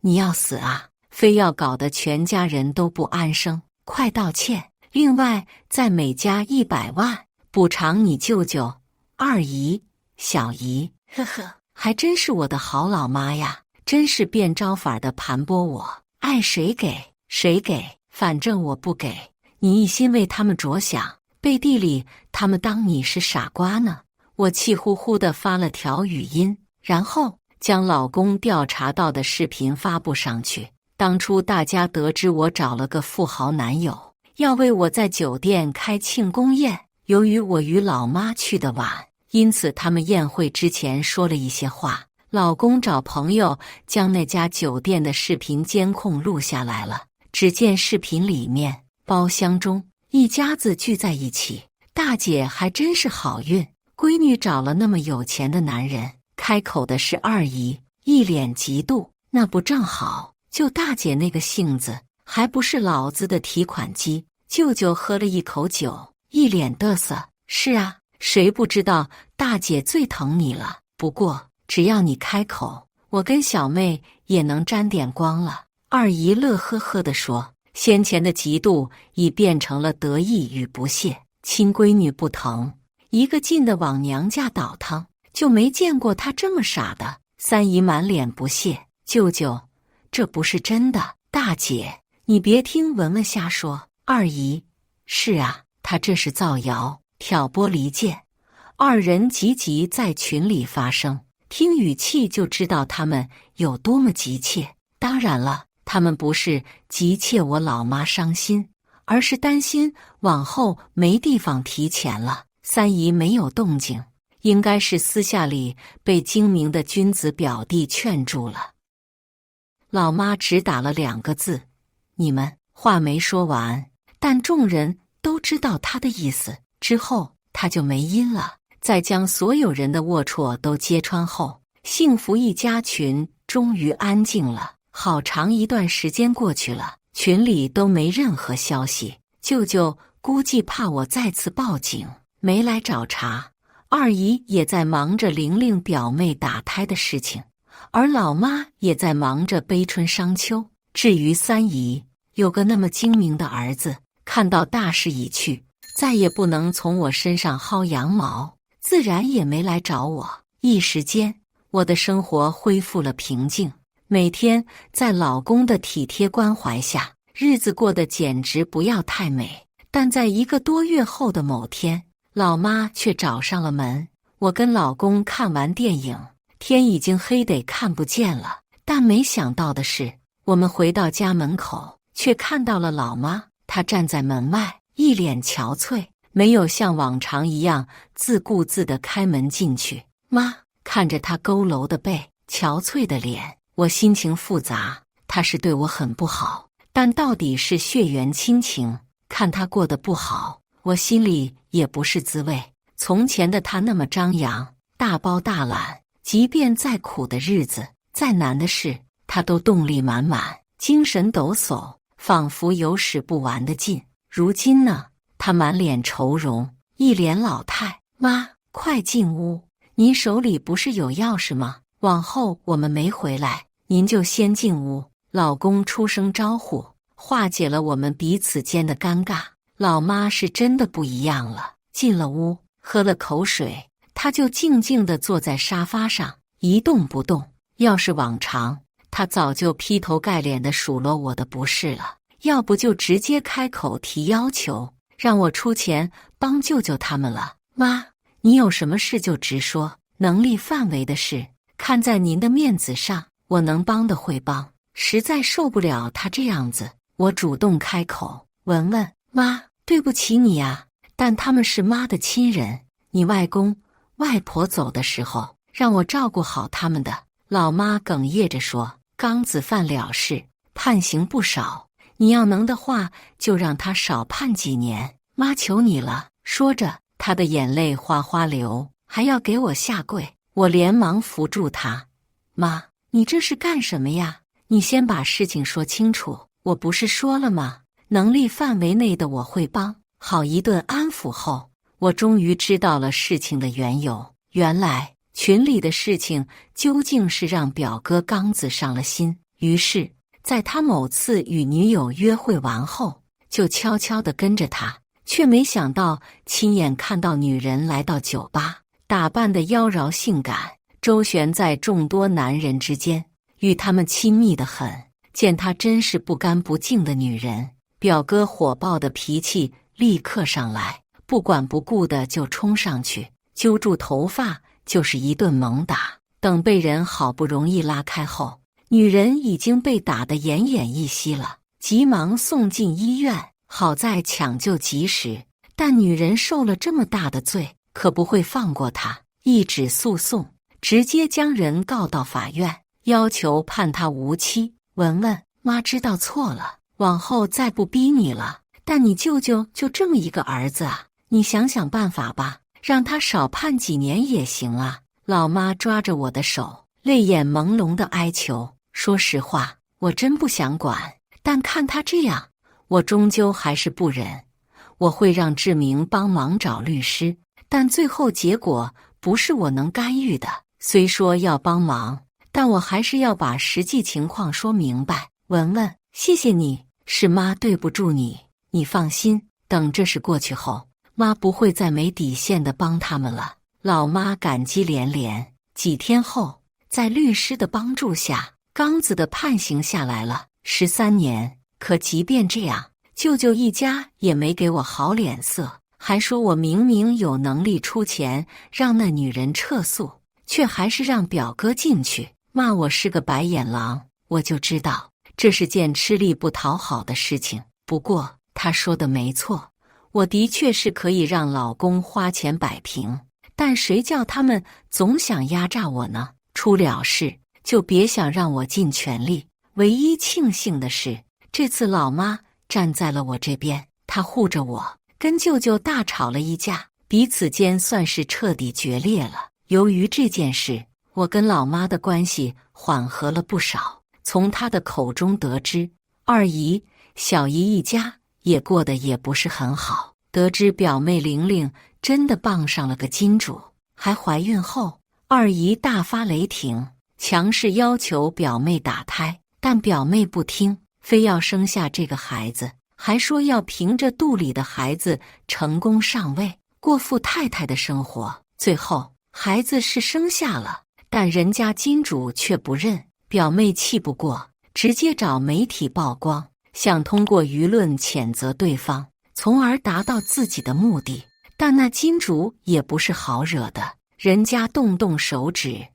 你要死啊！非要搞得全家人都不安生，快道歉！另外再每加100万，补偿你舅舅、二姨、小姨。呵呵，还真是我的好老妈呀！真是变招法的盘剥我，爱谁给谁给，反正我不给。你一心为他们着想，背地里他们当你是傻瓜呢。我气呼呼地发了条语音，然后将老公调查到的视频发布上去。当初大家得知我找了个富豪男友，要为我在酒店开庆功宴，由于我与老妈去得晚，因此他们宴会之前说了一些话。老公找朋友将那家酒店的视频监控录下来了。只见视频里面，包厢中一家子聚在一起，大姐还真是好运，闺女找了那么有钱的男人。开口的是二姨，一脸嫉妒。那不正好，就大姐那个性子，还不是老子的提款机。舅舅喝了一口酒，一脸得瑟。是啊，谁不知道大姐最疼你了？不过只要你开口，我跟小妹也能沾点光了。二姨乐呵呵地说，先前的嫉妒已变成了得意与不屑。亲闺女不疼，一个劲的往娘家倒腾，就没见过她这么傻的。三姨满脸不屑，舅舅，这不是真的。大姐，你别听文文瞎说。二姨，是啊，她这是造谣，挑拨离间。二人急急在群里发声，听语气就知道他们有多么急切。当然了，他们不是急切我老妈伤心，而是担心往后没地方提钱了。三姨没有动静，应该是私下里被精明的君子表弟劝住了。老妈只打了2个字：你们。话没说完，但众人都知道他的意思。之后他就没音了。在将所有人的龌龊都揭穿后，幸福一家群终于安静了。好长一段时间过去了，群里都没任何消息。舅舅估计怕我再次报警，没来找茬。二姨也在忙着玲玲表妹打胎的事情，而老妈也在忙着悲春伤秋。至于三姨，有个那么精明的儿子，看到大势已去，再也不能从我身上薅羊毛，自然也没来找我。一时间，我的生活恢复了平静，每天在老公的体贴关怀下，日子过得简直不要太美。但在1个多月后的某天，老妈却找上了门。我跟老公看完电影，天已经黑得看不见了。但没想到的是，我们回到家门口，却看到了老妈。她站在门外，一脸憔悴，没有像往常一样自顾自地开门进去。妈，看着她佝偻的背，憔悴的脸，我心情复杂。她是对我很不好，但到底是血缘亲情，看她过得不好，我心里也不是滋味。从前的她那么张扬，大包大揽，即便再苦的日子，再难的事，她都动力满满，精神抖擞，仿佛有使不完的劲。如今呢，她满脸愁容，一脸老态。妈，快进屋，您手里不是有钥匙吗？往后我们没回来，您就先进屋。老公出声招呼，化解了我们彼此间的尴尬。老妈是真的不一样了，进了屋，喝了口水，她就静静地坐在沙发上，一动不动。要是往常，她早就劈头盖脸地数落我的不是了，要不就直接开口提要求，让我出钱帮舅舅他们了。妈，你有什么事就直说，能力范围的事，看在您的面子上，我能帮的会帮。实在受不了他这样子，我主动开口，文文，妈，对不起你啊，但他们是妈的亲人，你外公外婆走的时候，让我照顾好他们的。老妈哽咽着说，刚子犯了事，判刑不少，你要能的话，就让他少判几年，妈求你了。说着，她的眼泪哗哗流，还要给我下跪。我连忙扶住她，妈，你这是干什么呀？你先把事情说清楚，我不是说了吗？能力范围内的我会帮。好一顿安抚后，我终于知道了事情的缘由。原来群里的事情究竟是让表哥刚子上了心，于是在他某次与女友约会完后，就悄悄地跟着他，却没想到亲眼看到女人来到酒吧，打扮得妖娆性感，周旋在众多男人之间，与他们亲密得很。见她真是不干不净的女人，表哥火爆的脾气立刻上来，不管不顾的就冲上去，揪住头发就是一顿猛打。等被人好不容易拉开后，女人已经被打得奄奄一息了，急忙送进医院。好在抢救及时，但女人受了这么大的罪，可不会放过她，一纸诉讼，直接将人告到法院，要求判她无期。文文，妈知道错了，往后再不逼你了。但你舅舅就这么一个儿子啊，你想想办法吧，让他少判几年也行啊。老妈抓着我的手，泪眼朦胧的哀求。说实话，我真不想管，但看他这样，我终究还是不忍。我会让志明帮忙找律师，但最后结果不是我能干预的。虽说要帮忙，但我还是要把实际情况说明白。文文，谢谢你，是妈对不住你，你放心，等这事过去后，妈不会再没底线的帮他们了。老妈感激连连。几天后，在律师的帮助下，刚子的判刑下来了13年。可即便这样，舅舅一家也没给我好脸色，还说我明明有能力出钱让那女人撤诉，却还是让表哥进去，骂我是个白眼狼。我就知道这是件吃力不讨好的事情。不过他说的没错，我的确是可以让老公花钱摆平，但谁叫他们总想压榨我呢？出了事就别想让我尽全力。唯一庆幸的是，这次老妈站在了我这边，她护着我，跟舅舅大吵了一架，彼此间算是彻底决裂了。由于这件事，我跟老妈的关系缓和了不少。从他的口中得知，二姨、小姨一家也过得也不是很好。得知表妹玲玲真的傍上了个金主，还怀孕后，二姨大发雷霆，强势要求表妹打胎，但表妹不听，非要生下这个孩子，还说要凭着肚里的孩子成功上位，过富太太的生活。最后孩子是生下了，但人家金主却不认，表妹气不过，直接找媒体曝光，想通过舆论谴责对方，从而达到自己的目的。但那金主也不是好惹的，人家动动手指，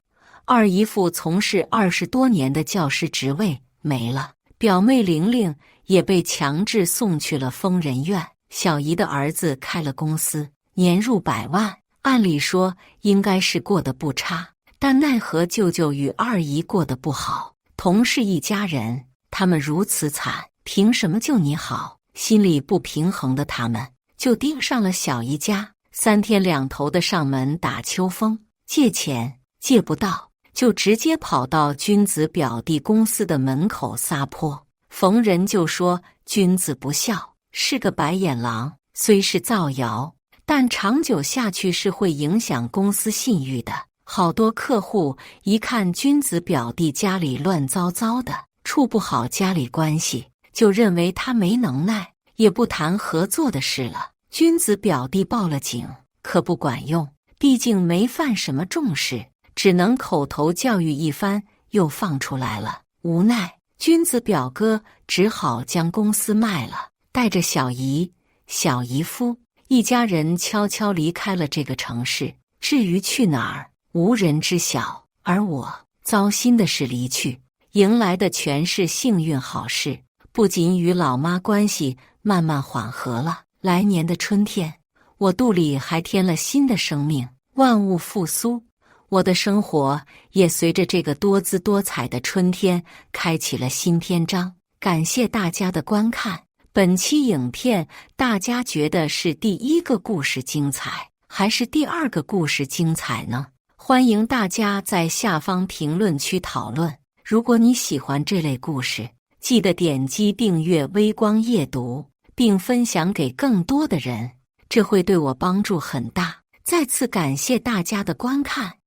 二姨夫从事20多年的教师职位没了，表妹玲玲也被强制送去了疯人院，小姨的儿子开了公司，年入100万，按理说应该是过得不差，但奈何舅舅与二姨过得不好，同是一家人，他们如此惨，凭什么就你好？心里不平衡的他们就盯上了小姨家，3天2头的上门打秋风，借钱借不到，就直接跑到君子表弟公司的门口撒泼，逢人就说君子不孝，是个白眼狼。虽是造谣，但长久下去是会影响公司信誉的。好多客户一看君子表弟家里乱糟糟的，处不好家里关系，就认为他没能耐，也不谈合作的事了。君子表弟报了警，可不管用，毕竟没犯什么重事，只能口头教育一番，又放出来了。无奈君子表哥只好将公司卖了，带着小姨、小姨夫一家人悄悄离开了这个城市。至于去哪儿，无人知晓。而我糟心的是离去，迎来的全是幸运好事，不仅与老妈关系慢慢缓和了，来年的春天，我肚里还添了新的生命，万物复苏，我的生活也随着这个多姿多彩的春天开启了新篇章。感谢大家的观看，本期影片大家觉得是第1个故事精彩，还是第2个故事精彩呢？欢迎大家在下方评论区讨论。如果你喜欢这类故事，记得点击订阅微光夜读，并分享给更多的人，这会对我帮助很大。再次感谢大家的观看。